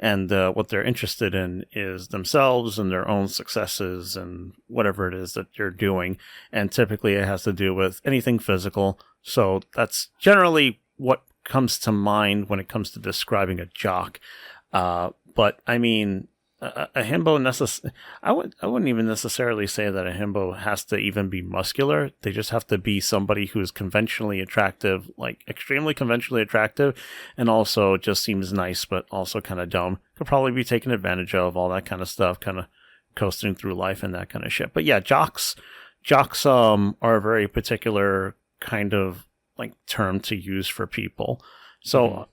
And what they're interested in is themselves and their own successes and whatever it is that you're doing. And typically it has to do with anything physical. So that's generally what comes to mind when it comes to describing a jock. But I mean, a himbo I wouldn't even necessarily say that a himbo has to even be muscular. They just have to be somebody who's conventionally attractive, like extremely conventionally attractive, and also just seems nice, but also kind of dumb. Could probably be taken advantage of, all that kind of stuff, kind of coasting through life and that kind of shit. But yeah, jocks are a very particular kind of like term to use for people. So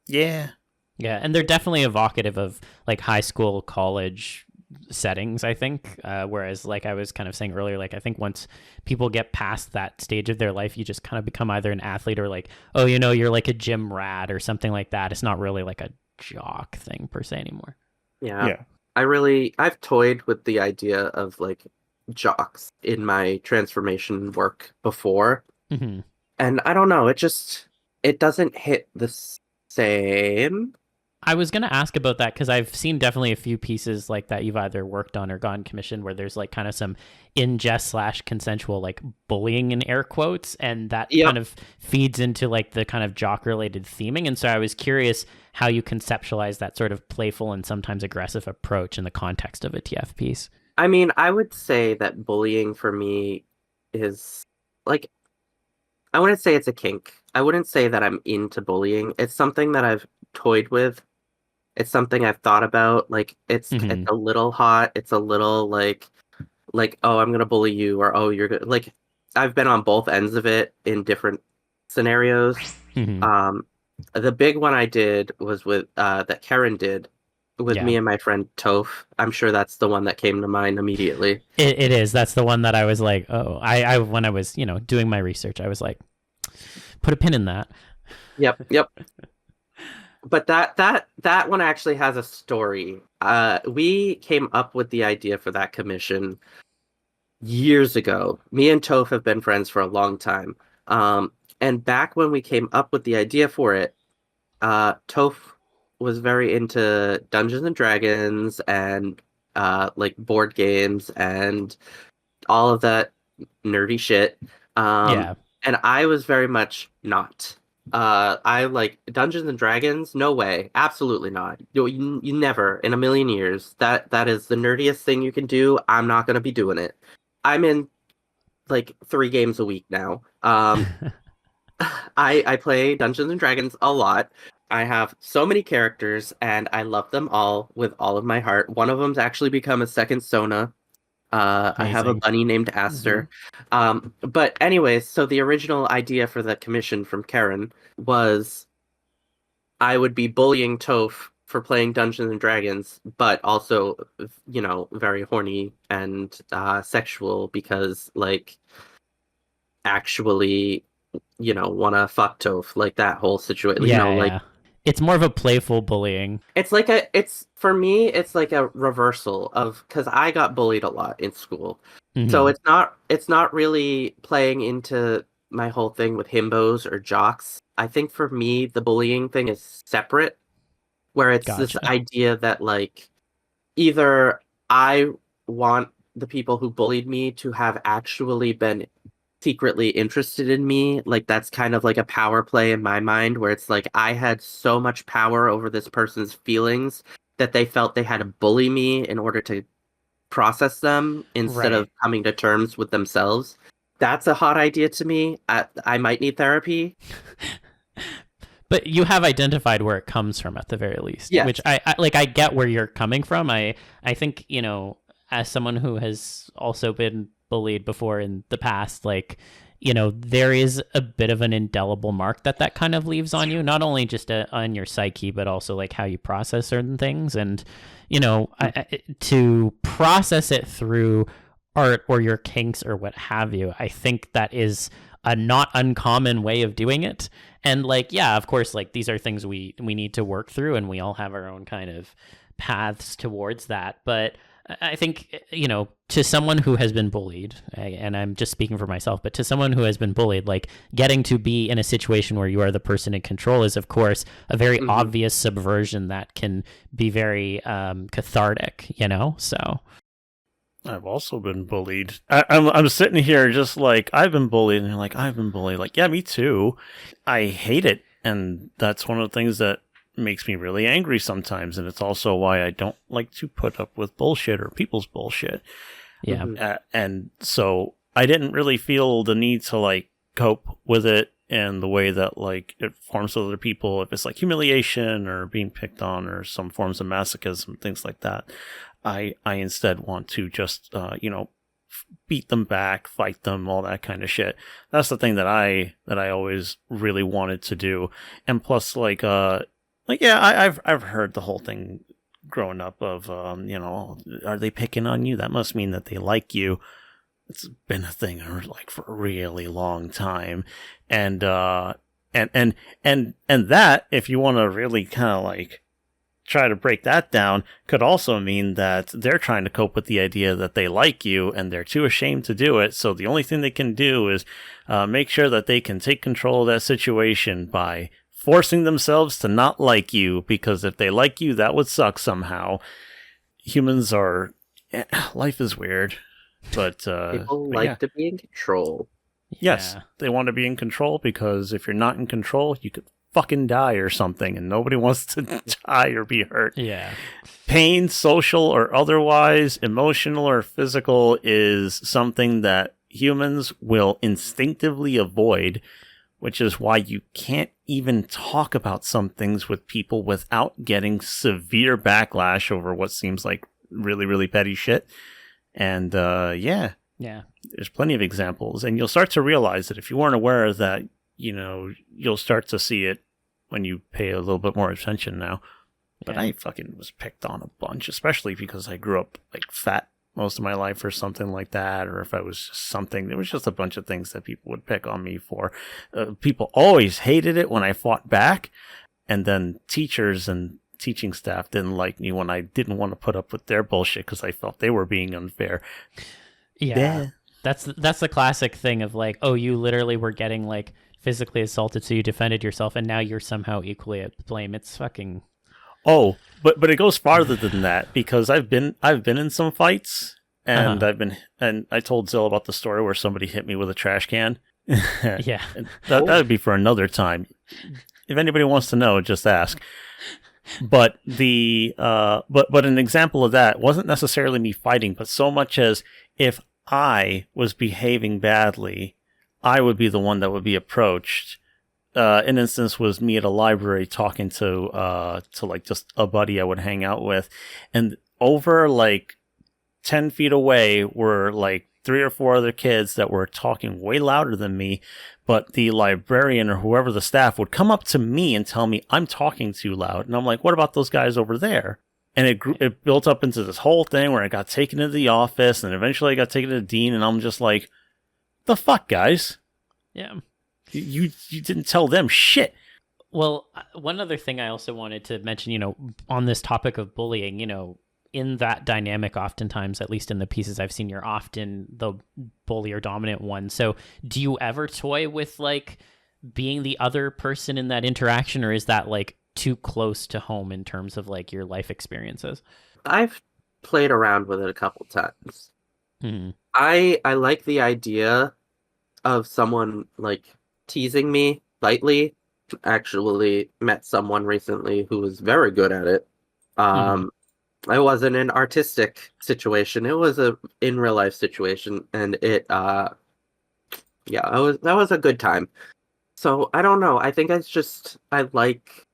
yeah. Yeah, and they're definitely evocative of like high school, college settings, I think. Whereas, like I was kind of saying earlier, like I think once people get past that stage of their life, you just kind of become either an athlete or like, oh, you're like a gym rat or something like that. It's not really like a jock thing per se anymore. Yeah. I've toyed with the idea of like jocks in my transformation work before. Mm-hmm. And I don't know, it doesn't hit the same. I was going to ask about that because I've seen definitely a few pieces like that you've either worked on or gotten commissioned where there's like kind of some ingest / consensual like bullying in air quotes, and that kind of feeds into like the kind of jock related theming. And so I was curious how you conceptualize that sort of playful and sometimes aggressive approach in the context of a TF piece. I mean, I would say that bullying for me is like, I wouldn't say it's a kink. I wouldn't say that I'm into bullying. It's something that I've toyed with. It's something I've thought about. Like it's a little hot. It's a little like, oh, I'm gonna bully you, or oh, you're good. Like I've been on both ends of it in different scenarios. The big one I did was with that Karen did with me and my friend Toph. I'm sure that's the one that came to mind immediately. It is. That's the one that I was like, oh, I when I was doing my research, I was like, put a pin in that. Yep. But that one actually has a story. We came up with the idea for that commission years ago. Me and Toph have been friends for a long time. And back when we came up with the idea for it, Toph was very into Dungeons and Dragons and like board games and all of that nerdy shit. And I was very much not. I like Dungeons and Dragons. No way, absolutely not. You never in a million years. That is the nerdiest thing you can do. I'm not gonna be doing it. I'm in like 3 games a week now. I play Dungeons and Dragons a lot. I have so many characters, and I love them all with all of my heart. One of them's actually become a second Sona. I have a bunny named Aster. But anyways, so the original idea for the commission from Karen was I would be bullying Toph for playing Dungeons and Dragons, but also, very horny and sexual because, like, actually, want to fuck Toph, like that whole situation. Like. It's more of a playful bullying. For me, it's like a reversal of, because I got bullied a lot in school. So it's not really playing into my whole thing with himbos or jocks. I think for me, the bullying thing is separate, where it's this idea that like, either I want the people who bullied me to have actually been secretly interested in me. Like that's kind of like a power play in my mind, where it's like I had so much power over this person's feelings that they felt they had to bully me in order to process them instead of coming to terms with themselves. That's a hot idea to me. I might need therapy. But you have identified where it comes from at the very least. Yes. Which I get where you're coming from. I think, as someone who has also been bullied before in the past, like, there is a bit of an indelible mark that kind of leaves on you, not only just on your psyche, but also like how you process certain things. And, to process it through art or your kinks or what have you, I think that is a not uncommon way of doing it. And like, yeah, of course, like these are things we need to work through, and we all have our own kind of paths towards that. But I think, to someone who has been bullied, and I'm just speaking for myself, but to someone who has been bullied, like getting to be in a situation where you are the person in control is, of course, a very obvious subversion that can be very cathartic, so. I've also been bullied. I'm sitting here just like, I've been bullied, and you're like, I've been bullied. Like, yeah, me too. I hate it, and that's one of the things that makes me really angry sometimes, and it's also why I don't like to put up with bullshit or people's bullshit. Yeah. And so I didn't really feel the need to like cope with it in the way that like it forms with other people. If it's like humiliation or being picked on or some forms of masochism, things like that, I instead want to just beat them back, fight them, all that kind of shit. That's the thing that I always really wanted to do. And plus, I've heard the whole thing growing up of are they picking on you? That must mean that they like you. It's been a thing for a really long time, and that if you want to really kind of like try to break that down, could also mean that they're trying to cope with the idea that they like you and they're too ashamed to do it. So the only thing they can do is make sure that they can take control of that situation by forcing themselves to not like you, because if they like you, that would suck somehow. Humans are... life is weird, but... people like to be in control. Yes, Yeah. they want to be in control, because if you're not in control, you could fucking die or something, and nobody wants to die or be hurt. Yeah. Pain, social or otherwise, emotional or physical, is something that humans will instinctively avoid, which is why you can't even talk about some things with people without getting severe backlash over what seems like really, really petty shit. And Yeah. there's plenty of examples, and you'll start to realize that if you weren't aware of that, you'll start to see it when you pay a little bit more attention now. But Yeah. I fucking was picked on a bunch, especially because I grew up like fat most of my life or something like that, or if I was just something, there was just a bunch of things that people would pick on me for. People always hated it when I fought back, and then teachers and teaching staff didn't like me when I didn't want to put up with their bullshit because I felt they were being unfair. Yeah. That's the classic thing of like, oh, you literally were getting like physically assaulted, so you defended yourself, and now you're somehow equally at blame. It's fucking... Oh, but it goes farther than that, because I've been in some fights, and I told Zill about the story where somebody hit me with a trash can. Yeah. That would be for another time. If anybody wants to know, just ask. But but an example of that wasn't necessarily me fighting, but so much as if I was behaving badly, I would be the one that would be approached. An instance was me at a library talking to like just a buddy I would hang out with, and over like 10 feet away were like 3 or 4 other kids that were talking way louder than me, but the librarian or whoever the staff would come up to me and tell me I'm talking too loud, and I'm like, what about those guys over there? And it built up into this whole thing where I got taken to the office, and eventually I got taken to the dean, and I'm just like, the fuck, guys? Yeah. You didn't tell them shit. Well, one other thing I also wanted to mention, on this topic of bullying, in that dynamic, oftentimes, at least in the pieces I've seen, you're often the bully or dominant one. So do you ever toy with like being the other person in that interaction, or is that like too close to home in terms of like your life experiences? I've played around with it a couple times. Mm-hmm. I like the idea of someone like teasing me lightly. Actually met someone recently who was very good at it. It wasn't an artistic situation. It was a in real life situation, and it that was a good time. So I don't know. I think it's just I like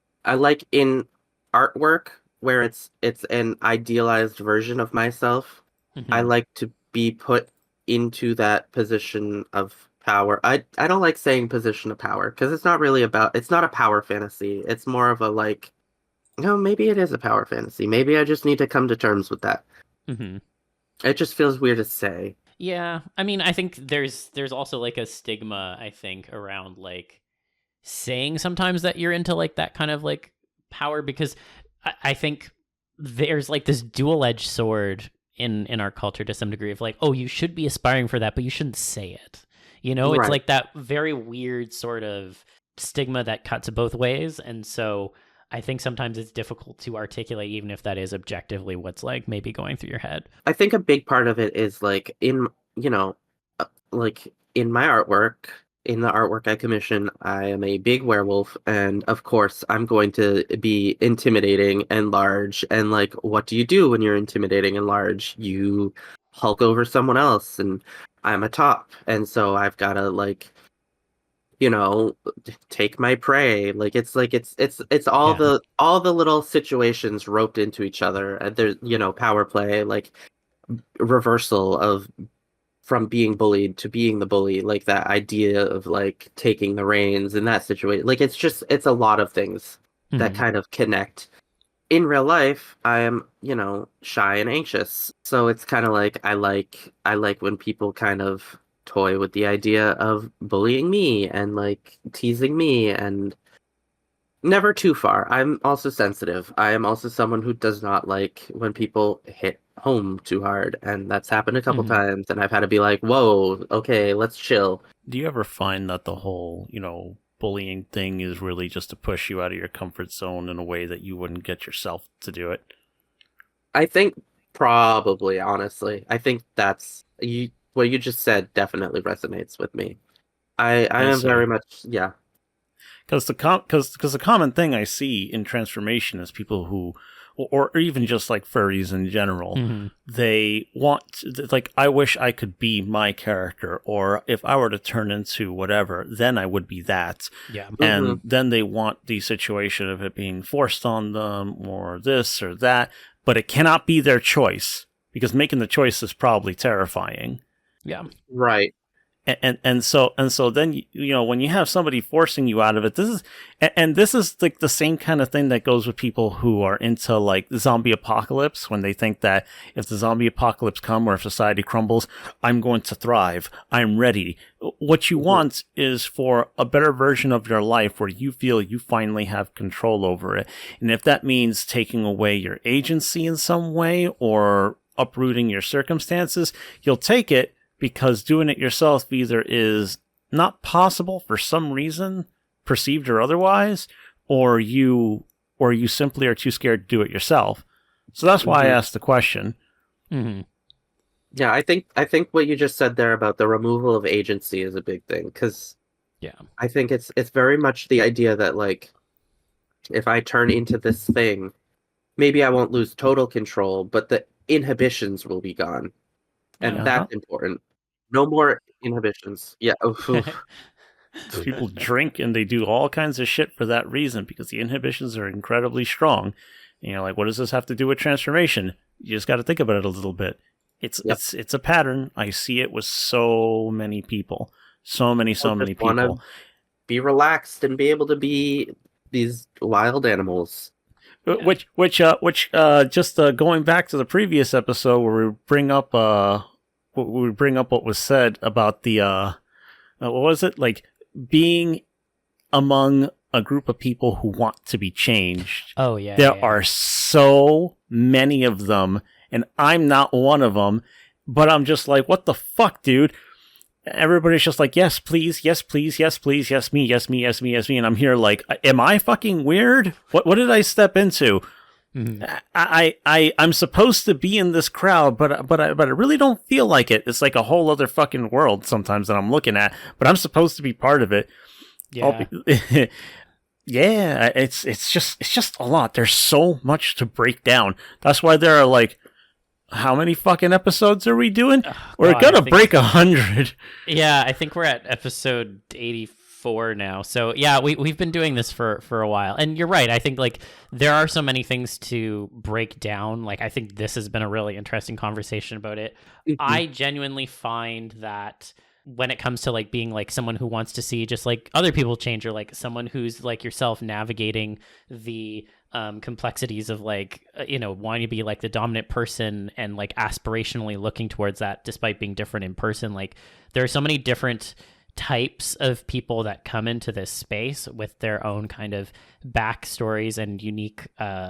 in artwork where it's an idealized version of myself. Mm-hmm. I like to be put into that position of power. I don't like saying position of power, because it's not a power fantasy. It's more of a like, no, maybe it is a power fantasy. Maybe I just need to come to terms with that. Mm-hmm. It just feels weird to say. Yeah, I mean, I think there's also like a stigma, I think, around like saying sometimes that you're into like that kind of like power, because I think there's like this dual-edged sword in our culture to some degree of like, oh, you should be aspiring for that, but you shouldn't say it. You know, it's Right. like that very weird sort of stigma that cuts both ways. And so I think sometimes it's difficult to articulate, even if that is objectively what's like maybe going through your head. I think a big part of it is like like in my artwork, in the artwork I commission, I am a big werewolf, and of course I'm going to be intimidating and large. And like, what do you do when you're intimidating and large? You hulk over someone else, and I'm a top, and so I've got to like, take my prey. Like it's all Yeah. the little situations roped into each other. And there's power play, like reversal of from being bullied to being the bully, like that idea of like taking the reins in that situation. Like it's a lot of things that Mhm. kind of connect. In real life, I am, shy and anxious. So it's kind of like I like when people kind of toy with the idea of bullying me and like teasing me, and never too far. I'm also sensitive. I am also someone who does not like when people hit home too hard, and that's happened a couple Mhm. times, and I've had to be like, "Whoa, okay, let's chill." Do you ever find that the whole, bullying thing is really just to push you out of your comfort zone in a way that you wouldn't get yourself to do it? I think probably, honestly, I think that's what you just said definitely resonates with me. I I am very see. much, yeah. Because the common thing I see in transformation is people who, or even just like furries in general, Mhm. they want, like, I wish I could be my character, or if I were to turn into whatever, then I would be that. Yeah. And then they want the situation of it being forced on them, or this or that, but it cannot be their choice, because making the choice is probably terrifying. Yeah. Right. And so then when you have somebody forcing you out of it, this is like the same kind of thing that goes with people who are into like zombie apocalypse, when they think that if the zombie apocalypse come, or if society crumbles, I'm going to thrive, I'm ready. What you want is for a better version of your life where you feel you finally have control over it. And if that means taking away your agency in some way or uprooting your circumstances, you'll take it, because doing it yourself either is not possible for some reason, perceived or otherwise, or you simply are too scared to do it yourself. So that's why I asked the question. Mhm. Yeah, I think what you just said there about the removal of agency is a big thing, because Yeah. I think it's very much the idea that like, if I turn into this thing, maybe I won't lose total control, but the inhibitions will be gone. And Yeah. Uh-huh. that's important. No more inhibitions. Yeah. Oof. People drink and they do all kinds of shit for that reason, because the inhibitions are incredibly strong. And you're like, what does this have to do with transformation? You just got to think about it a little bit. It's Yep. it's a pattern. I see it with so many people. So many People people. just want to be relaxed and be able to be these wild animals. Just going back to the previous episode where we bring up what was said about the what was it, like, being among a group of people who want to be changed. Oh yeah. There yeah. are so many of them, and I'm not one of them. But I'm just like, what the fuck, dude? Everybody's just like, yes, please, yes, please, yes, please, yes, me, yes, me, yes, me, yes, me. And I'm here like, am I fucking weird? What did I step into? Mhm. I'm supposed to be in this crowd, but I really don't feel like it. It's like a whole other fucking world sometimes that I'm looking at, but I'm supposed to be part of it. Yeah. Yeah, it's just a lot. There's so much to break down. That's why there are like, how many fucking episodes are we doing? We're God, I gonna think- break 100. Yeah, I think we're at episode 84 now. So yeah, we've been doing this for a while. And you're right. I think like there are so many things to break down. Like I think this has been a really interesting conversation about it. I genuinely find that when it comes to like being like someone who wants to see just like other people change, or like someone who's like yourself navigating the complexities of like wanting to be like the dominant person and like aspirationally looking towards that despite being different in person, like there are so many different types of people that come into this space with their own kind of backstories and unique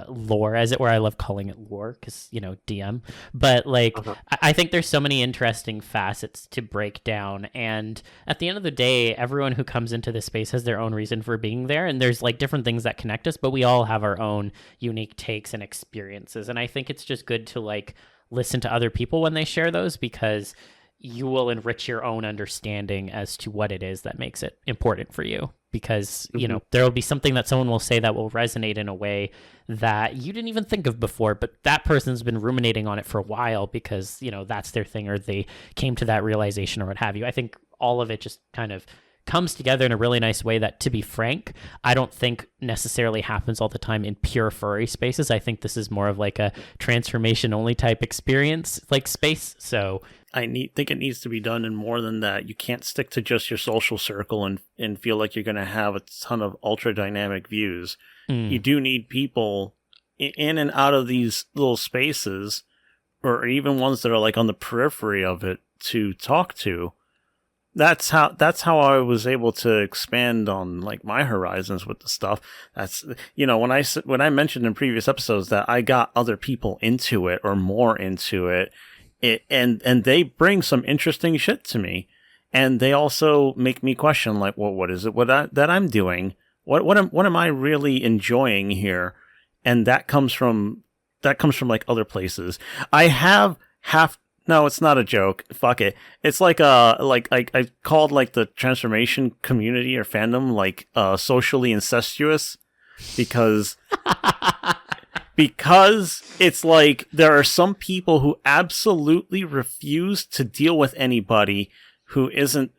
lore, as it were. I love calling it lore because, you know, DM. But like, I think there's so many interesting facets to break down. And at the end of the day, everyone who comes into this space has their own reason for being there. And there's like different things that connect us, but we all have our own unique takes and experiences. And I think it's just good to like listen to other people when they share those, because you will enrich your own understanding as to what it is that makes it important for you. Because, you know, there will be something that someone will say that will resonate in a way that you didn't even think of before, but that person's been ruminating on it for a while because, you know, that's their thing, or they came to that realization or what have you. I think all of it just kind of comes together in a really nice way that, to be frank, I don't think necessarily happens all the time in pure furry spaces. I think this is more of like a transformation only type experience, like space. So think it needs to be done in more than that. You can't stick to just your social circle and feel like you're going to have a ton of ultra dynamic views. You do need people in and out of these little spaces, or even ones that are like on the periphery of it, to talk to. That's how I was able to expand on like my horizons with the stuff. That's, you know, when I mentioned in previous episodes that I got other people into it or more into it, and they bring some interesting shit to me, and they also make me question like, well, what is it that I'm doing? What am I really enjoying here? And that comes from like other places. No, it's not a joke. Fuck it. It's like I called like the transformation community or fandom like socially incestuous, because it's like there are some people who absolutely refuse to deal with anybody who isn't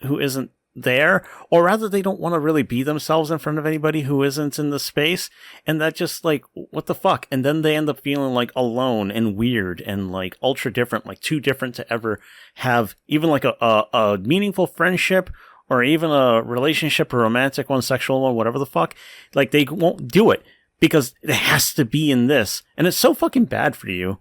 there, or rather they don't want to really be themselves in front of anybody who isn't in the space, and that just like, what the fuck? And then they end up feeling like alone and weird and like ultra different, like too different to ever have even like a meaningful friendship, or even a relationship, a romantic one, sexual one, whatever the fuck. Like they won't do it because it has to be in this, and it's so fucking bad for you.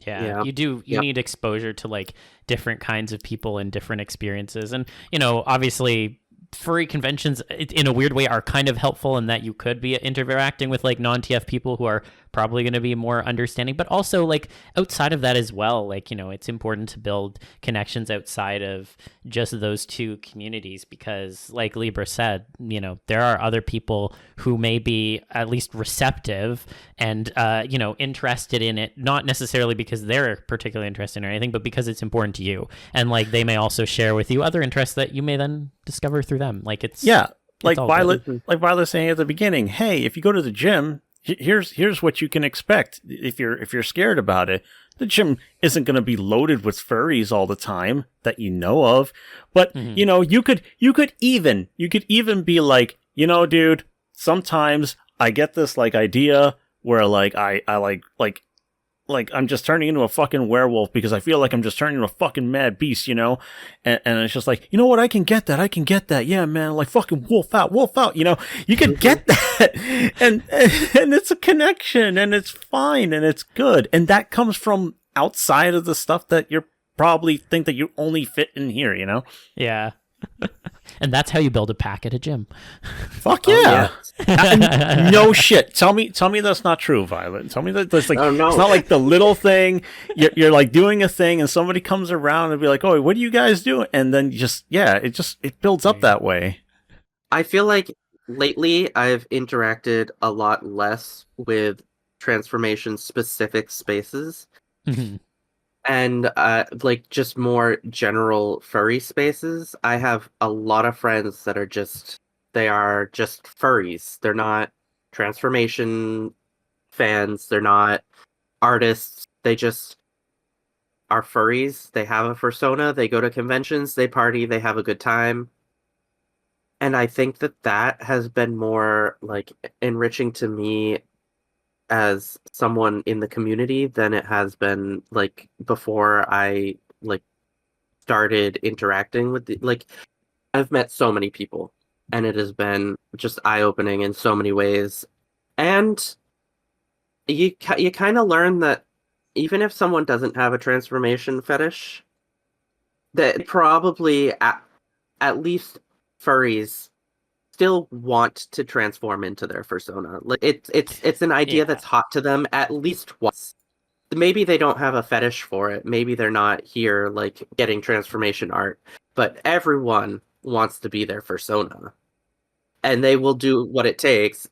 Yeah, you need exposure to like different kinds of people and different experiences. And, you know, obviously furry conventions in a weird way are kind of helpful in that you could be interacting with like non-TF people who are probably going to be more understanding, but also like outside of that as well, like, you know, it's important to build connections outside of just those two communities, because like Libra said, you know, there are other people who may be at least receptive and, you know, interested in it, not necessarily because they're particularly interested in anything, but because it's important to you. And like, they may also share with you other interests that you may then discover through them. Like it's, like Violet saying at the beginning, hey, if you go to the gym, here's what you can expect. If you're scared about it, the gym isn't going to be loaded with furries all the time that you know of. But you know, you could even be like, you know, dude, sometimes I get this like idea where like I like I'm just turning into a fucking werewolf because I feel like I'm just turning into a fucking mad beast, you know? And it's just like, you know what? I can get that. Yeah, man. Like fucking wolf out, you know? You can get that. And it's a connection, and it's fine, and it's good. And that comes from outside of the stuff that you're probably think that you only fit in here, you know? Yeah. And that's how you build a pack at a gym. Fuck yeah. No shit. Tell me that's not true, Violet. Tell me that that's like, it's not like the little thing. You're like doing a thing and somebody comes around and be like, oh, what do you guys do? And then it builds up that way. I feel like lately I've interacted a lot less with transformation specific spaces. Mm-hmm. And like just more general furry spaces. I have a lot of friends that are just furries. They're not transformation fans. They're not artists. They just are furries. They have a persona. They go to conventions. They party. They have a good time. And I think that has been more like enriching to me as someone in the community than it has been like before I like started interacting with like I've met so many people, and it has been just eye-opening in so many ways. And you kind of learn that even if someone doesn't have a transformation fetish, that probably at least furries still want to transform into their persona. Like it's an idea Yeah. that's hot to them at least once. Maybe they don't have a fetish for it. Maybe they're not here like getting transformation art, but everyone wants to be their persona, and they will do what it takes.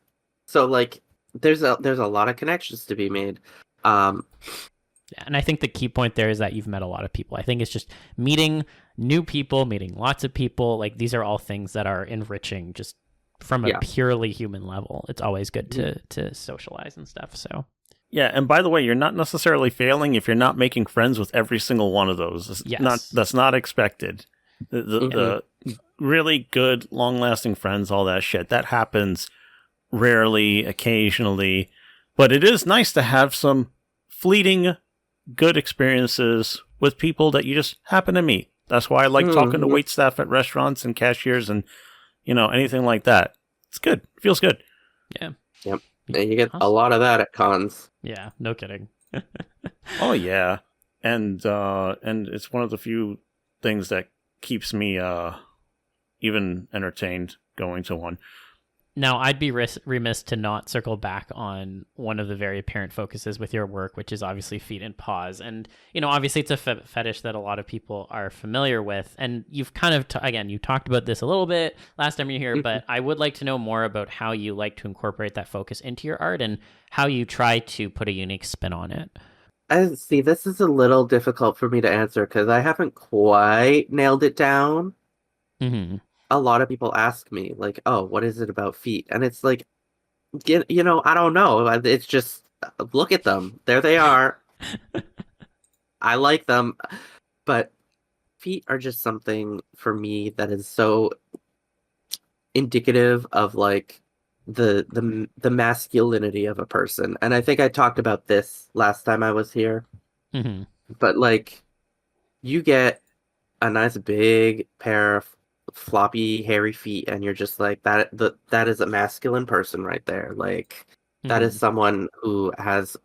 So like, there's a lot of connections to be made. Yeah, and I think the key point there is that you've met a lot of people. I think it's just meeting new people, meeting lots of people. Like, these are all things that are enriching just from a Yeah. purely human level. It's always good to socialize and stuff. So Yeah, and by the way, you're not necessarily failing if you're not making friends with every single one of those. Yes. That's not expected. The really good, long-lasting friends, all that shit, that happens rarely, occasionally, but it is nice to have some fleeting good experiences with people that you just happen to meet. That's why I like talking to waitstaff at restaurants and cashiers and, anything like that. It's good. It feels good. yeah. Yep. And you get a lot of that at cons. Yeah, no kidding. Oh yeah, and it's one of the few things that keeps me even entertained going to one. Now, I'd be remiss to not circle back on one of the very apparent focuses with your work, which is obviously feet and paws. And, obviously it's a fetish that a lot of people are familiar with. And you've kind of, again, you talked about this a little bit last time you were here, but I would like to know more about how you like to incorporate that focus into your art and how you try to put a unique spin on it. See, this is a little difficult for me to answer because I haven't quite nailed it down. Mm-hmm. A lot of people ask me, like, oh, what is it about feet? And it's like, I don't know. It's just, look at them. There they are. I like them. But feet are just something for me that is so indicative of, like, the masculinity of a person. And I think I talked about this last time I was here. Mm-hmm. But, like, you get a nice big pair of floppy hairy feet and you're just like, that is a masculine person right there. Like, that is someone who has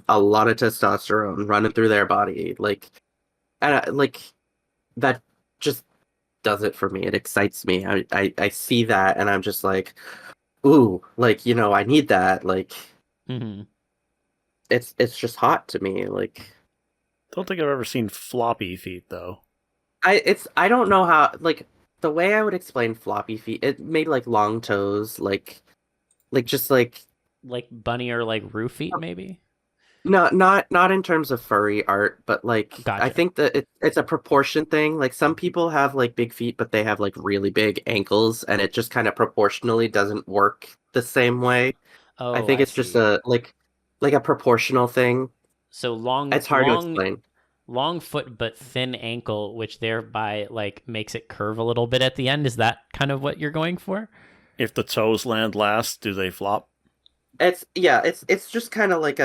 a lot of testosterone running through their body. Like, and like, that just does it for me. It excites me. I see that and I'm just like, ooh, like, I need that. Like, it's just hot to me. Like, Don't think I've ever seen floppy feet though. I don't know how, like, the way I would explain floppy feet, it made like long toes, like just like bunny or like roof feet, maybe. no, not in terms of furry art, but like, Gotcha. I think that it's a proportion thing. Like, some people have like big feet, but they have like really big ankles, and it just kind of proportionally doesn't work the same way. Oh, I think it's just a like a proportional thing. So long. It's hard to explain. Long foot but thin ankle, which thereby like makes it curve a little bit at the end. Is that kind of what you're going for? If the toes land last, do they flop? It's just kind of like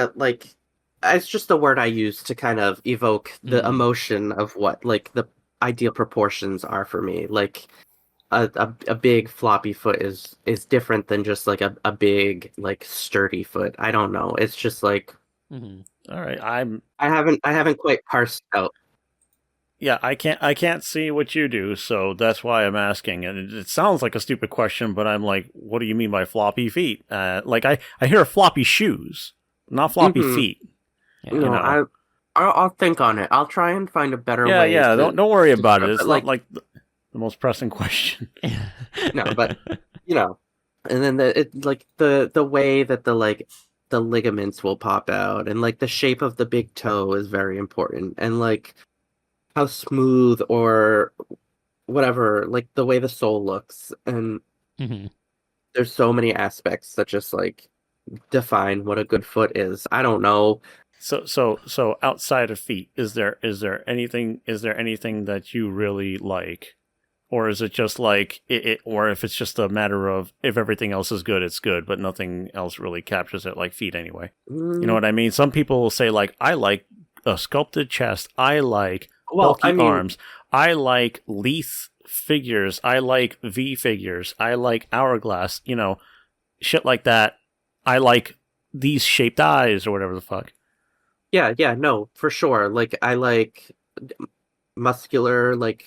it's just a word I use to kind of evoke the emotion of what like the ideal proportions are for me. Like, a big floppy foot is different than just like a big like sturdy foot. I don't know. It's just like, all right, I haven't quite parsed out. Yeah, I can't see what you do, so that's why I'm asking. And it sounds like a stupid question, but I'm like, what do you mean by floppy feet? Like I hear floppy shoes, not floppy feet. Yeah, I'll think on it. I'll try and find a better way. Yeah, don't worry about it. It's like, not like the most pressing question. No, but and then the way that the ligaments will pop out, and like the shape of the big toe is very important, and like how smooth or whatever, like the way the sole looks, and there's so many aspects that just like define what a good foot is. I don't know. So outside of feet, is there anything that you really like? Or is it just like it or if it's just a matter of if everything else is good, it's good, but nothing else really captures it, like feet anyway. You know what I mean? Some people will say like, I like a sculpted chest, I like bulky arms, I like Leith figures, I like V figures, I like hourglass, shit like that. I like these shaped eyes or whatever the fuck. Yeah, no, for sure. Like, I like muscular, like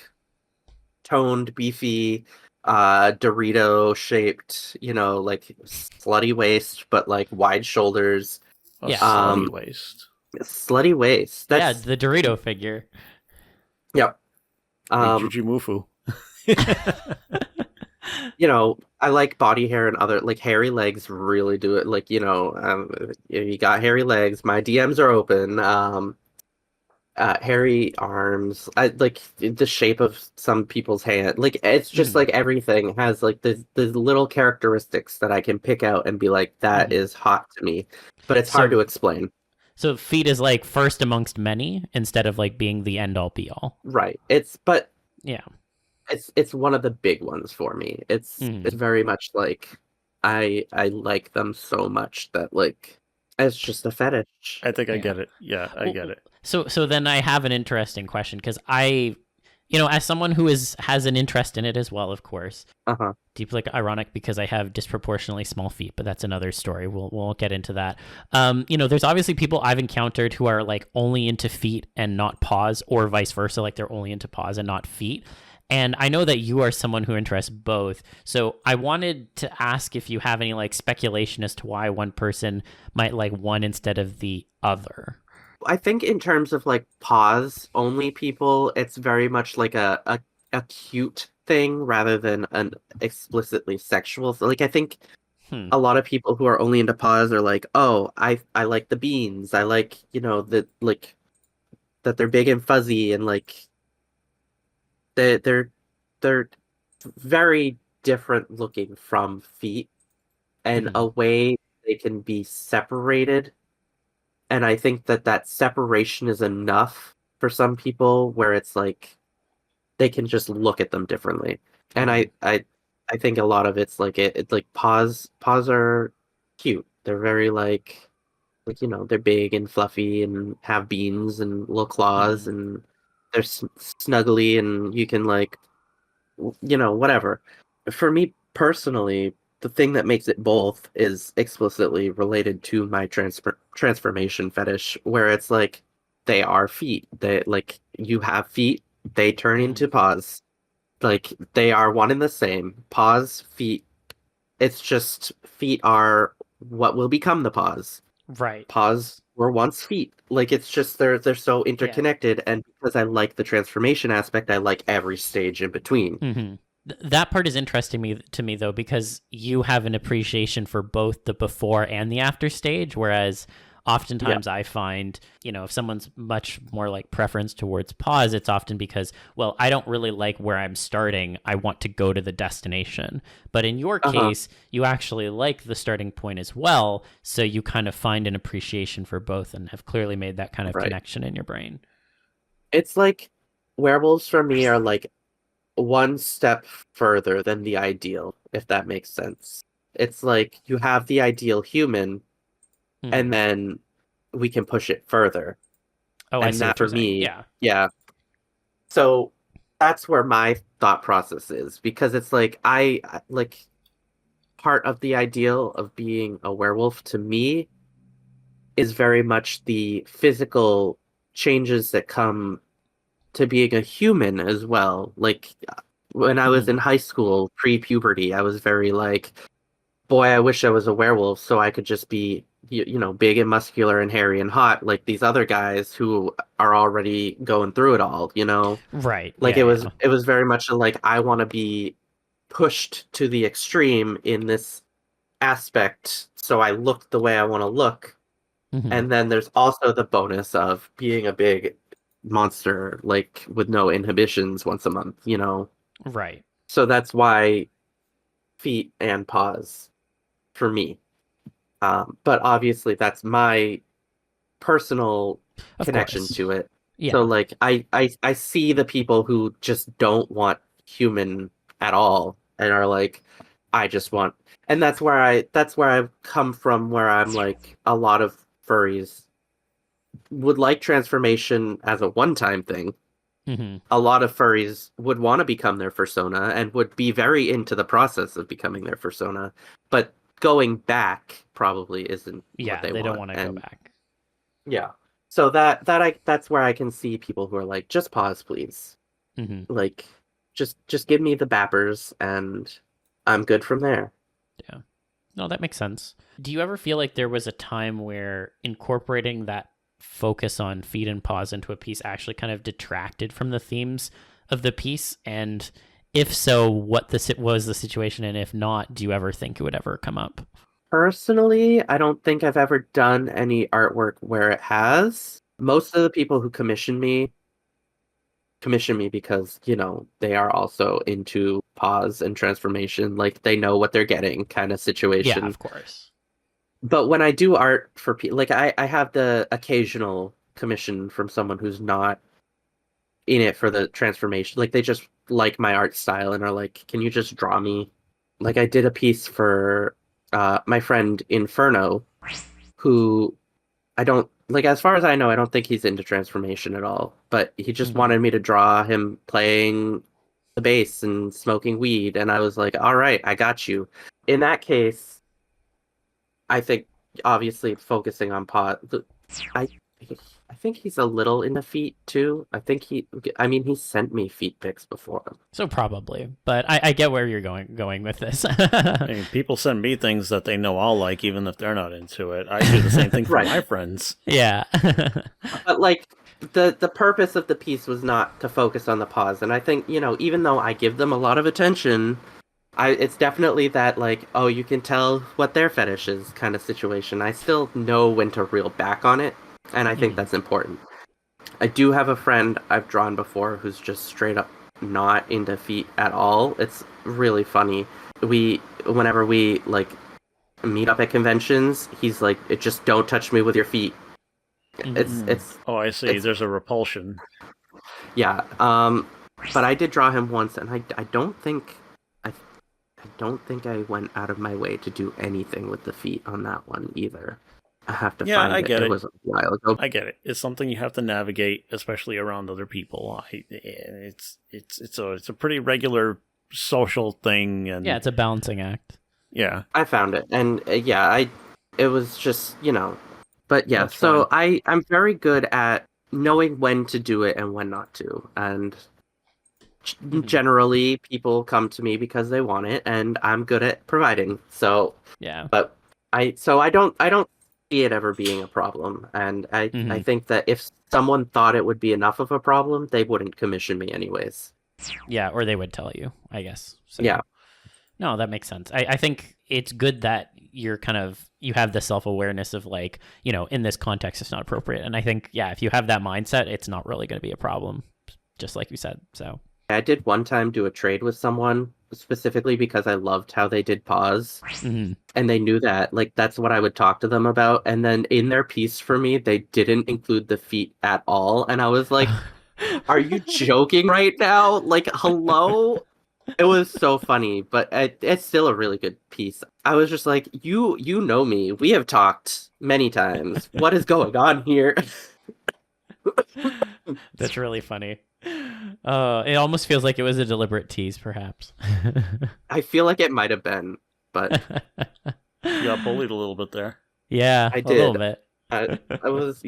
toned, beefy, Dorito shaped, like slutty waist, but like wide shoulders. A Yeah. slutty waist. Slutty waist. Yeah, That's the Dorito figure. Yep. Like Jujimufu. I like body hair and other like hairy legs really do it. Like, you got hairy legs, my DMs are open. Hairy arms. I like the shape of some people's hand. Like it's just like everything has like the little characteristics that I can pick out and be like, that is hot to me. But it's hard to explain. So feet is like first amongst many instead of like being the end all be all. Right. Yeah. It's one of the big ones for me. It's very much like I like them so much that like it's just a fetish. I think I get it. Yeah, I get it. So then I have an interesting question because as someone who has an interest in it as well, of course. Deeply ironic because I have disproportionately small feet, but that's another story. We'll get into that. There's obviously people I've encountered who are like only into feet and not paws, or vice versa, like they're only into paws and not feet. And I know that you are someone who interests both. So I wanted to ask if you have any like speculation as to why one person might like one instead of the other. I think in terms of like paws only people, it's very much like a cute thing rather than an explicitly sexual. Like I think a lot of people who are only into paws are like, oh, I like the beans. I like, that like that they're big and fuzzy and like they're very different looking from feet and a way they can be separated. And I think that separation is enough for some people where it's like they can just look at them differently. And I think a lot of it's like it's like paws are cute. They're very like they're big and fluffy and have beans and little claws and they're snuggly and you can like whatever. For me personally, the thing that makes it both is explicitly related to my transformation fetish, where it's like they are feet. They like you have feet, they turn into paws. Like they are one and the same. Paws, feet. It's just feet are what will become the paws. Right. Paws were once feet. Like it's just they're so interconnected, and because I like the transformation aspect, I like every stage in between. That part is interesting to me though, because you have an appreciation for both the before and the after stage, whereas oftentimes I find, if someone's much more like preference towards paws, it's often because, well, I don't really like where I'm starting. I want to go to the destination. But in your case, you actually like the starting point as well. So you kind of find an appreciation for both and have clearly made that kind of connection in your brain. It's like werewolves for me are like one step further than the ideal, if that makes sense. It's like you have the ideal human, and then we can push it further. Oh, and I see that what for you're saying. me, Yeah. So that's where my thought process is, because it's like I like part of the ideal of being a werewolf to me is very much the physical changes that come to being a human as well. Like when I was in high school, pre-puberty, I was very like, boy, I wish I was a werewolf so I could just be, big and muscular and hairy and hot like these other guys who are already going through it all, Right. Like it was very much like I want to be pushed to the extreme in this aspect so I look the way I want to look. And then there's also the bonus of being a big monster, like with no inhibitions once a month, Right. So that's why feet and paws for me. But obviously that's my personal connection to it. Yeah. So like I see the people who just don't want human at all and are like, I just want, and that's where I've come from, where I'm like, a lot of furries would like transformation as a one-time thing. A lot of furries would want to become their persona and would be very into the process of becoming their persona, but going back probably isn't what they want. don't want to go back. Yeah. So that's where I can see people who are like, just pause, please. Like, just give me the bappers and I'm good from there. Yeah. No, that makes sense. Do you ever feel like there was a time where incorporating that focus on feet and paws into a piece actually kind of detracted from the themes of the piece? And if so, what was the situation? And if not, do you ever think it would ever come up? Personally, I don't think I've ever done any artwork where it has. Most of the people who commission me because, they are also into pause and transformation. Like, they know what they're getting kind of situation. Yeah, of course. But when I do art for people, like, I have the occasional commission from someone who's not in it for the transformation. Like, they just like my art style and are like, can you just draw me? Like, I did a piece for my friend Inferno, who I don't like, as far as I know, I don't think he's into transformation at all, but he just wanted me to draw him playing the bass and smoking weed, and I was like, all right, I got you. In that case, I think obviously focusing on I think he's a little into feet too. He sent me feet pics before. So probably, but I get where you're going with this. I mean, people send me things that they know I'll like, even if they're not into it. I do the same thing for my friends. Yeah. But like, the purpose of the piece was not to focus on the pause, and I think, even though I give them a lot of attention, it's definitely that, like, oh, you can tell what their fetish is kind of situation. I still know when to reel back on it, and I think that's important. I do have a friend I've drawn before who's just straight up not into feet at all. It's really funny. Whenever we, like, meet up at conventions, he's like, just don't touch me with your feet. It's Oh, I see. There's a repulsion. Yeah. But I did draw him once, and I don't think I went out of my way to do anything with the feet on that one either. I have to find it. I get it. It was a while ago. I get it. It's something you have to navigate, especially around other people. It's a pretty regular social thing, and yeah, it's a balancing act. Yeah, I found it, and it was just, But yeah, that's so fine. I'm very good at knowing when to do it and when not to, and generally people come to me because they want it, and I'm good at providing. So yeah, but I don't see it ever being a problem, and I think that if someone thought it would be enough of a problem, they wouldn't commission me anyways. Yeah, or they would tell you, I guess. So, yeah. No, that makes sense. I think it's good that you have the self-awareness of, like, in this context, it's not appropriate. And I think, yeah, if you have that mindset, it's not really going to be a problem, just like you said. So I did one time do a trade with someone specifically because I loved how they did paws, and they knew that, like, that's what I would talk to them about. And then in their piece for me, they didn't include the feet at all. And I was like, are you joking right now? Like, hello? It was so funny, but it's still a really good piece. I was just like, you know me. We have talked many times. What is going on here? That's really funny. It almost feels like it was a deliberate tease, perhaps. I feel like it might have been, but you got bullied a little bit there. Yeah, I a did. little bit. I was,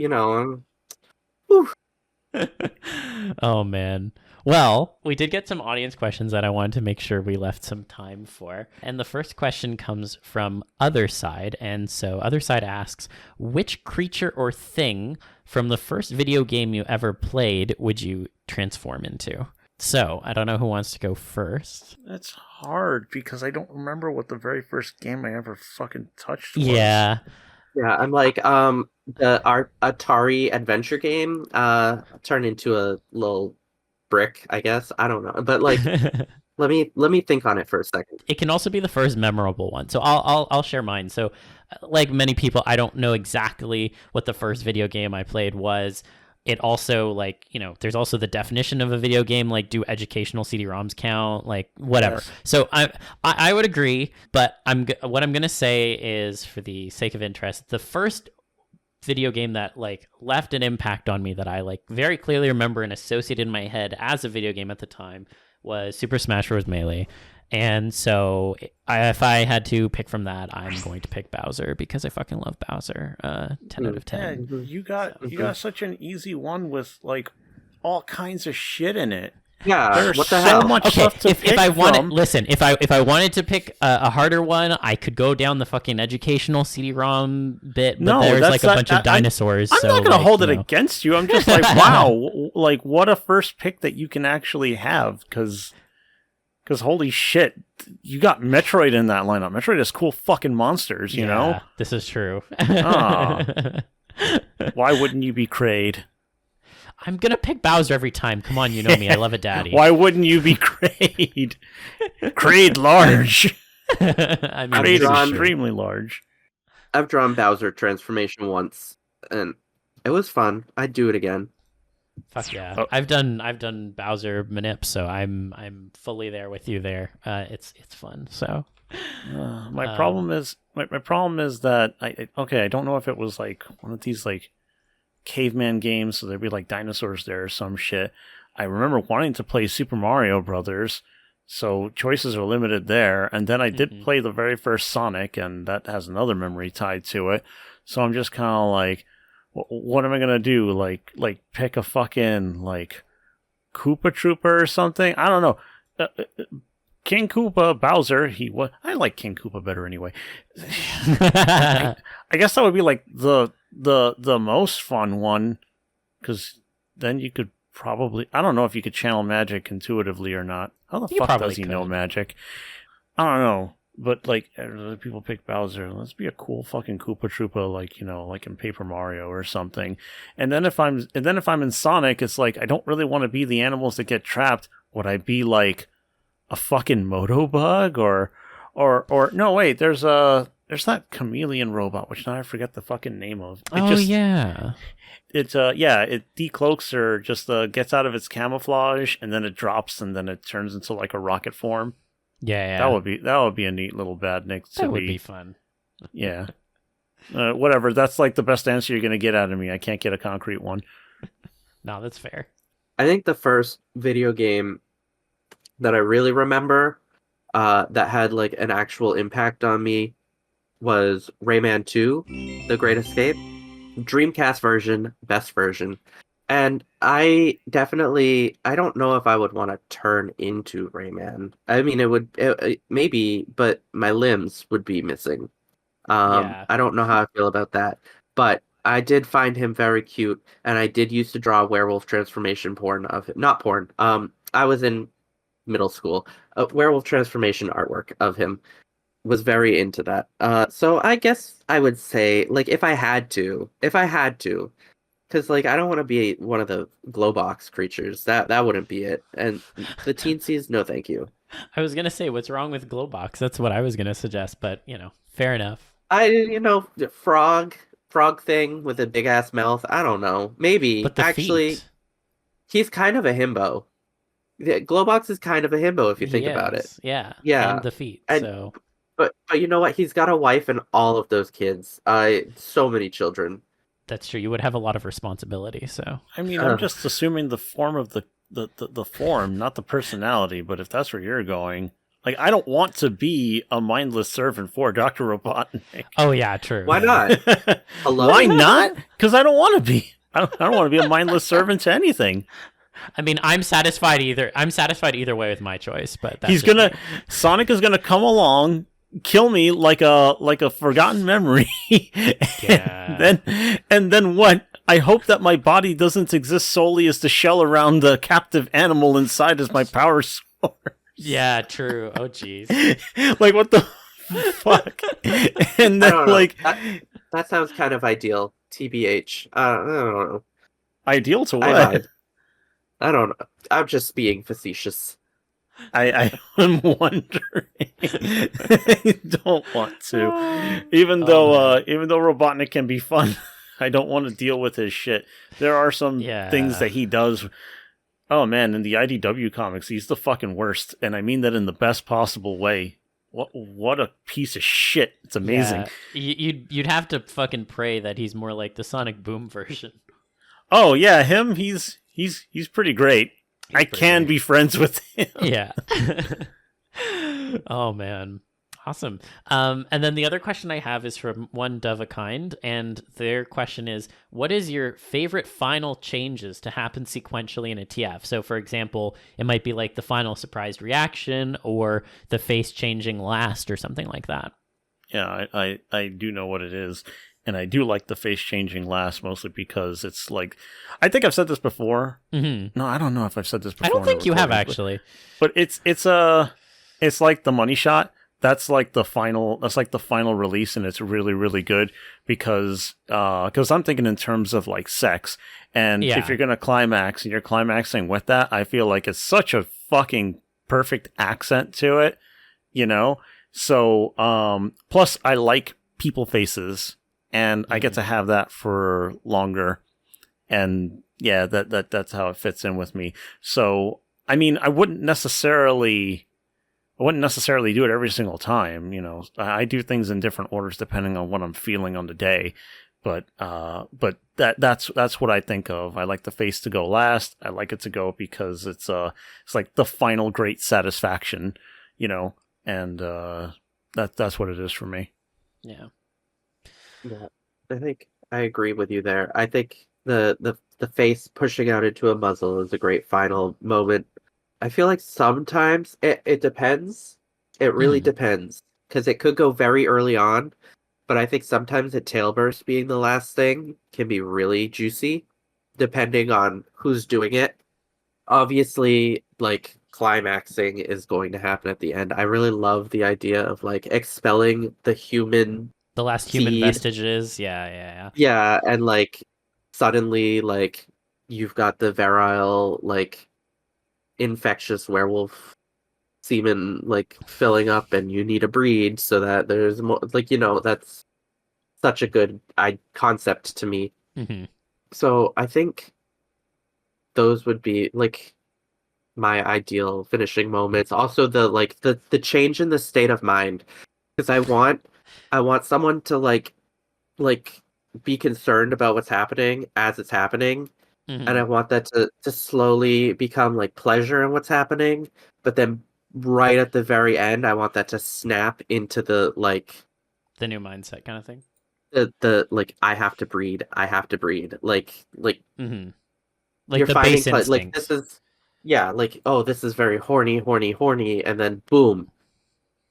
Oh, man. Well, we did get some audience questions that I wanted to make sure we left some time for. And the first question comes from Other Side. And so Other Side asks, which creature or thing from the first video game you ever played would you transform into? So I don't know who wants to go first. That's hard because I don't remember what the very first game I ever fucking touched was. Yeah. Yeah, I'm like, the Atari adventure game turned into a little brick, I guess. I don't know, but like, let me think on it for a second. It can also be the first memorable one. So I'll share mine. So, like many people, I don't know exactly what the first video game I played was. It also, like, there's also the definition of a video game, like, do educational CD-ROMs count, like, whatever. Yes. So I would agree, but what I'm gonna say is, for the sake of interest, the first video game that, like, left an impact on me that I, like, very clearly remember and associated in my head as a video game at the time was Super Smash Bros. Melee. And so if I had to pick from that, I'm going to pick Bowser because I fucking love Bowser. 10 out of 10. Yeah, you got such an easy one with, like, all kinds of shit in it. Yeah, There's what the so hell? much Okay, stuff to if pick I wanted, from. listen, if I wanted to pick a harder one, I could go down the fucking educational CD-ROM bit, but No, there's that's like a not- bunch of dinosaurs. I'm so, not gonna like, hold you it know. against you. I'm just like, wow, like what a first pick that you can actually have, because holy shit, you got Metroid in that lineup. Metroid has cool fucking monsters, you know? This is true. Why wouldn't you be Kraid? I'm gonna pick Bowser every time. Come on, you know me. I love a daddy. Why wouldn't you be Kraid? Kraid large. I mean, Kraid is drawn- extremely large. I've drawn Bowser transformation once, and it was fun. I'd do it again. fuck yeah. Oh. I've done Bowser manip, so I'm fully there with you there. It's fun. So My problem is that I don't know if it was like one of these like caveman games, so there'd be like dinosaurs there or some shit. I remember wanting to play Super Mario Brothers, so choices are limited there. And then I did play the very first Sonic, and that has another memory tied to it. So I'm just kind of like, what am I gonna do? Like pick a fucking like Koopa Trooper or something? I don't know. King Koopa, Bowser, I like King Koopa better anyway. I guess that would be like the most fun one, because then you could probably, I don't know if you could channel magic intuitively or not. How the You fuck probably does he know could. magic? I don't know. But like other people pick Bowser. Let's be a cool fucking Koopa Troopa, like, you know, like in Paper Mario or something. And then if I'm in Sonic, it's like I don't really want to be the animals that get trapped. Would I be like a fucking Motobug or no, wait, there's that chameleon robot, which now I forget the fucking name of. yeah. It decloaks or just gets out of its camouflage, and then it drops, and then it turns into like a rocket form. Yeah. That would be a neat little badnik to That would be fun. Yeah. Whatever. That's like the best answer you're gonna get out of me. I can't get a concrete one. No, that's fair. I think the first video game that I really remember that had like an actual impact on me was Rayman 2, The Great Escape. Dreamcast version, best version. And I don't know if I would want to turn into Rayman. I mean, it maybe, but my limbs would be missing. Yeah. I don't know how I feel about that. But I did find him very cute, and I did used to draw werewolf transformation porn of him. Not porn. I was in middle school. Werewolf transformation artwork of him. Was very into that. So I guess I would say, like, if I had to, because like I don't want to be one of the glowbox creatures. That wouldn't be it. And the teensies, no, thank you. I was gonna say, what's wrong with Glowbox? That's what I was gonna suggest, but fair enough. The frog thing with a big ass mouth. I don't know. Maybe But the actually, feet. he's kind of a himbo. The glowbox is kind of a himbo if you think about it. Yeah. Yeah. And the feet. And- So But you know what? He's got a wife and all of those kids. So many children. that's true. You would have a lot of responsibility. So I mean, I'm just assuming the form of the form, not the personality. But if that's where you're going, like, I don't want to be a mindless servant for Dr. Robotnik. oh yeah, true. Why not? Hello? Why not? Because I don't want to be. I don't want to be a mindless servant to anything. I mean, I'm satisfied either way with my choice, but that's Sonic is gonna come along, kill me like a forgotten memory. Yeah. and then what? I hope that my body doesn't exist solely as the shell around the captive animal inside as my power source. Yeah, true. Oh jeez. Like, what the fuck? And I then don't know. like That sounds kind of ideal. TBH. I don't know. ideal to I what? lied. I don't know. I'm just being facetious. I am wondering. I don't want to. Even though Robotnik can be fun, I don't want to deal with his shit. There are some things that he does. Oh man, in the IDW comics, he's the fucking worst, and I mean that in the best possible way. What a piece of shit! It's amazing. Yeah. You'd have to fucking pray that he's more like the Sonic Boom version. Oh yeah, him. He's pretty great. I can be friends with him. Yeah. Oh man. Awesome. And then the other question I have is from One Dove a Kind, and their question is, what is your favorite final changes to happen sequentially in a TF? So, for example, it might be like the final surprised reaction or the face changing last or something like that. Yeah, I do know what it is. And I do like the face changing last, mostly because it's like, I think I've said this before. Mm-hmm. No, I don't know if I've said this before. I don't think you have, actually. But it's like the money shot. That's like the final release, and it's really, really good because I'm thinking in terms of like sex, and if you're gonna climax and you're climaxing with that, I feel like it's such a fucking perfect accent to it, you know. So plus I like people faces, and I get to have that for longer, and yeah, that's how it fits in with me. So I mean, I wouldn't necessarily do it every single time, you know. I do things in different orders depending on what I'm feeling on the day, but that's what I think of. I like the face to go last. I like it to go because it's like the final great satisfaction, you know, and that's what it is for me. Yeah. Yeah, I think I agree with you there. I think the face pushing out into a muzzle is a great final moment. I feel like sometimes it depends. It really depends. Because it could go very early on, but I think sometimes the tail burst being the last thing can be really juicy, depending on who's doing it. Obviously, like, climaxing is going to happen at the end. I really love the idea of, like, expelling the last human seed. Vestiges. Yeah. Yeah, and, like, suddenly, like, you've got the virile, like, infectious werewolf semen like filling up, and you need a breed so that there's more, like, you know, that's such a good concept to me. Mm-hmm. So I think those would be like my ideal finishing moments. Also the change in the state of mind, because I want someone to like be concerned about what's happening as it's happening. Mm-hmm. And I want that to slowly become like pleasure in what's happening, but then right at the very end, I want that to snap into the new mindset kind of thing. The like I have to breed, like Mm-hmm. Like you're the finding base instinct. like this is like, oh, this is very horny, and then boom,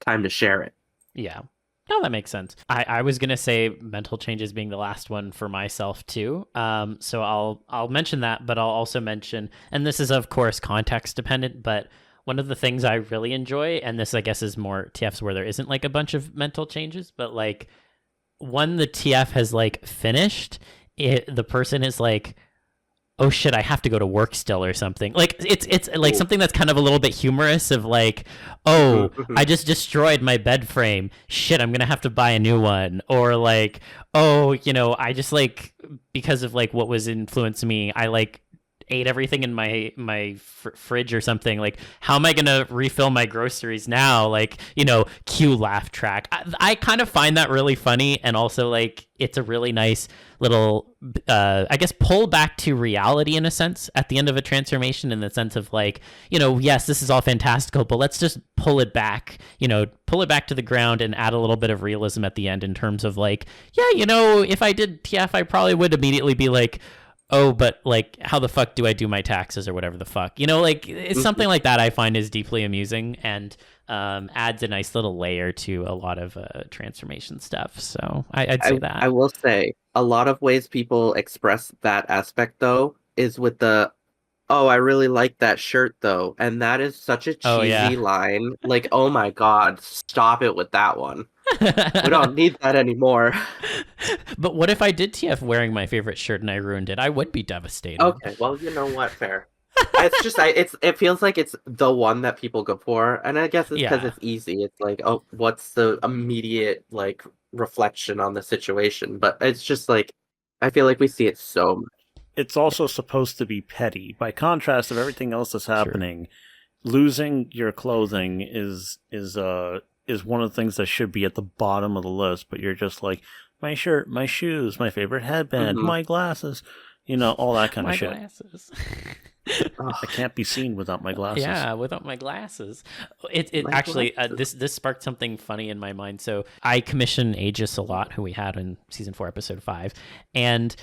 time to share it. Yeah. No, that makes sense. I was gonna say mental changes being the last one for myself too. So I'll mention that, but I'll also mention, and this is of course context dependent, but one of the things I really enjoy, and this I guess is more TFs where there isn't like a bunch of mental changes, but like when the TF has like finished, the person is like, oh shit, I have to go to work still or something. Like it's like something that's kind of a little bit humorous of like, oh, I just destroyed my bed frame. Shit, I'm going to have to buy a new one. Or like, oh, you know, I just like, because of like what was influencing me, I like ate everything in my fridge or something. Like, how am I gonna refill my groceries now? Like, you know, cue laugh track. I kind of find that really funny, and also like it's a really nice little I guess pull back to reality in a sense at the end of a transformation, in the sense of like, you know, yes, this is all fantastical, but let's just pull it back, you know, pull it back to the ground and add a little bit of realism at the end, in terms of like, yeah, you know, if I did TF, I probably would immediately be like, oh, but like, how the fuck do I do my taxes or whatever the fuck? You know, like, it's something like that I find is deeply amusing, and adds a nice little layer to a lot of transformation stuff. So I'd say that. I will say, a lot of ways people express that aspect, though, is with the, oh, I really like that shirt, though. And that is such a cheesy line. Like, oh my God, stop it with that one. We don't need that anymore. But what if I did TF wearing my favorite shirt and I ruined it? I would be devastated. Okay, well, you know what? Fair. It's just it feels like it's the one that people go for, and I guess it's because it's easy. It's like, oh, what's the immediate like reflection on the situation? But it's just like, I feel like we see it so much. It's also supposed to be petty. By contrast of everything else that's happening, losing your clothing is one of the things that should be at the bottom of the list, but you're just like, my shirt, my shoes, my favorite headband, my glasses. all that kind of My shit. glasses. I can't be seen without my glasses. Yeah, without my glasses. It My actually glasses. this sparked something funny in my mind. So I commission Aegis a lot, who we had in season 4, episode 5, and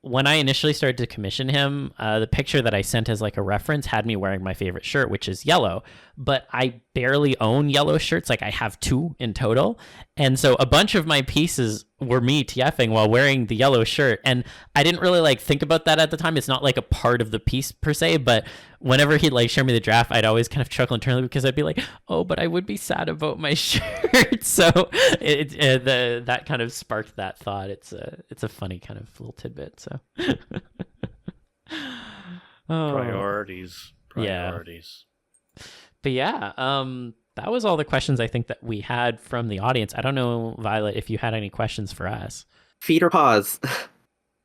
when I initially started to commission him, the picture that I sent as like a reference had me wearing my favorite shirt, which is yellow. But I barely own yellow shirts. Like I have 2 in total. And so a bunch of my pieces were me TFing while wearing the yellow shirt. And I didn't really like think about that at the time. It's not like a part of the piece per se, but whenever he'd like show me the draft, I'd always kind of chuckle internally because I'd be like, oh, but I would be sad about my shirt. So that kind of sparked that thought. It's a funny kind of little tidbit. So Priorities. Yeah. But yeah, that was all the questions I think that we had from the audience. I don't know, Violet, if you had any questions for us. Feet or paws?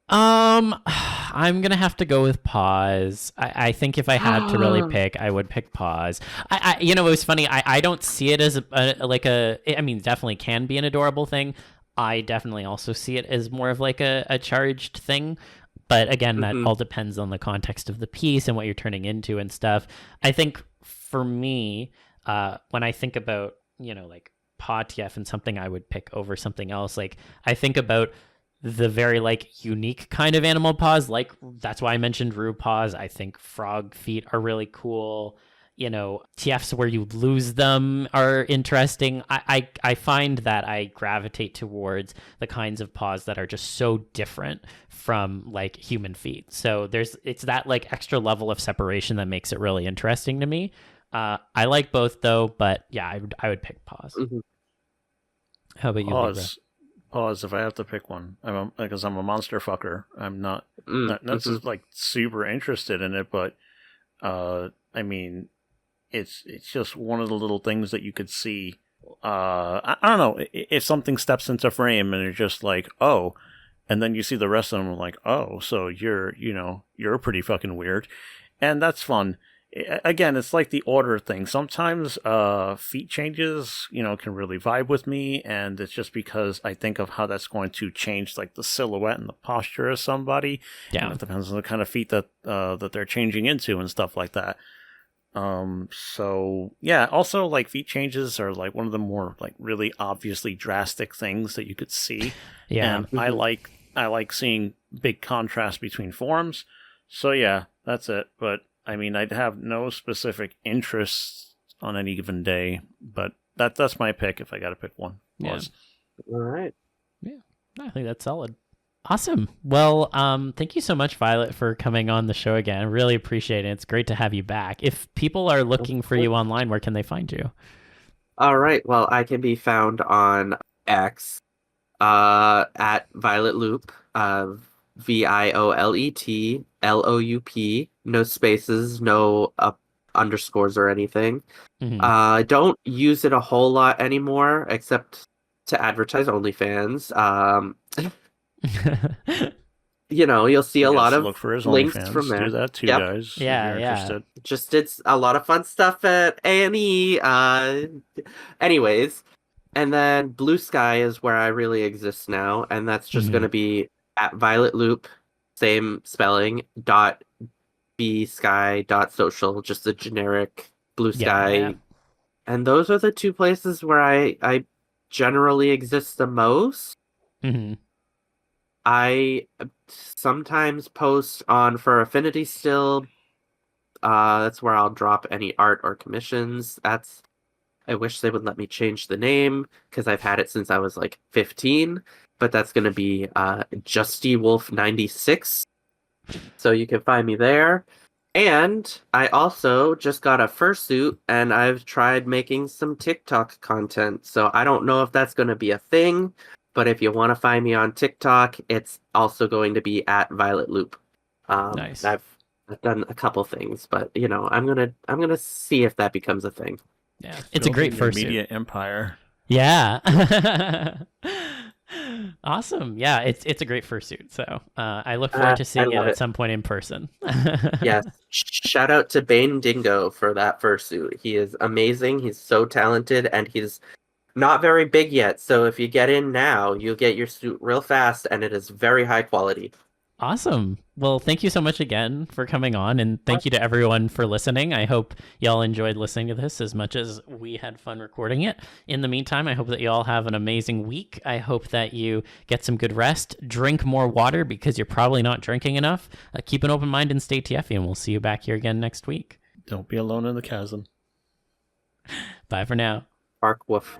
I'm gonna have to go with paws. I think if I had to really pick, I would pick paws. It was funny. I don't see it as I mean, definitely can be an adorable thing. I definitely also see it as more of like a charged thing. But again, that all depends on the context of the piece and what you're turning into and stuff. I think for me, when I think about, like paw TF and something I would pick over something else, like I think about the very like unique kind of animal paws. Like that's why I mentioned Roo paws. I think frog feet are really cool. TFs where you lose them are interesting. I find that I gravitate towards the kinds of paws that are just so different from like human feet. So it's that like extra level of separation that makes it really interesting to me. I like both though, but yeah, I would pick paws. Mm-hmm. How about you, Libra? Pause if I have to pick one. Because I'm a monster fucker. I'm not just like super interested in it, but I mean, it's just one of the little things that you could see. I don't know, if something steps into frame and it's just like, oh, and then you see the rest of them like, oh, so you're pretty fucking weird, and that's fun. Again, it's like the order thing. Sometimes feet changes, can really vibe with me, and it's just because I think of how that's going to change like the silhouette and the posture of somebody. Yeah, and it depends on the kind of feet that they're changing into and stuff like that. So yeah, also like feet changes are like one of the more like really obviously drastic things that you could see. Yeah, and I like seeing big contrast between forms. So yeah, that's it. But I mean, I'd have no specific interests on any given day, but that's my pick if I got to pick one. Yeah. All right. Yeah, I think that's solid. Awesome. Well, thank you so much, Violet, for coming on the show again. I really appreciate it. It's great to have you back. If people are looking for you online, where can they find you? All right. Well, I can be found on X at VioletLoup, VioletLoup, no spaces, no underscores or anything. Mm-hmm. I don't use it a whole lot anymore, except to advertise OnlyFans. You'll see a lot of look for his links OnlyFans. from there. Do that too, Yep. guys. Yeah, if you're interested. Just did a lot of fun stuff at A&E. Anyways, and then Blue Sky is where I really exist now, and that's just going to be at VioletLoup, same spelling, .bsky.social, just a generic Blue Sky. Yeah. And those are the 2 places where I generally exist the most. Mm-hmm. I sometimes post on For Affinity still. That's where I'll drop any art or commissions. I wish they would let me change the name, because I've had it since I was like 15. But that's going to be JustyWolf96. So you can find me there. And I also just got a fursuit, and I've tried making some TikTok content. So I don't know if that's going to be a thing. But if you want to find me on TikTok, it's also going to be at VioletLoup. Nice. I've done a couple things, but I'm gonna see if that becomes a thing. Yeah, it's a great fursuit. Media empire. Yeah. Awesome. Yeah, it's a great fursuit. So I look forward to seeing it at some point in person. Yes. Shout out to Bane Dingo for that fursuit. He is amazing. He's so talented, and he's not very big yet, so if you get in now, you'll get your suit real fast, and it is very high quality. Awesome. Well, thank you so much again for coming on, and thank you to everyone for listening. I hope y'all enjoyed listening to this as much as we had fun recording it. In the meantime, I hope that you all have an amazing week. I hope that you get some good rest, drink more water because you're probably not drinking enough. Keep an open mind and stay TFy, and we'll see you back here again next week. Don't be alone in the chasm. Bye for now. Bark woof.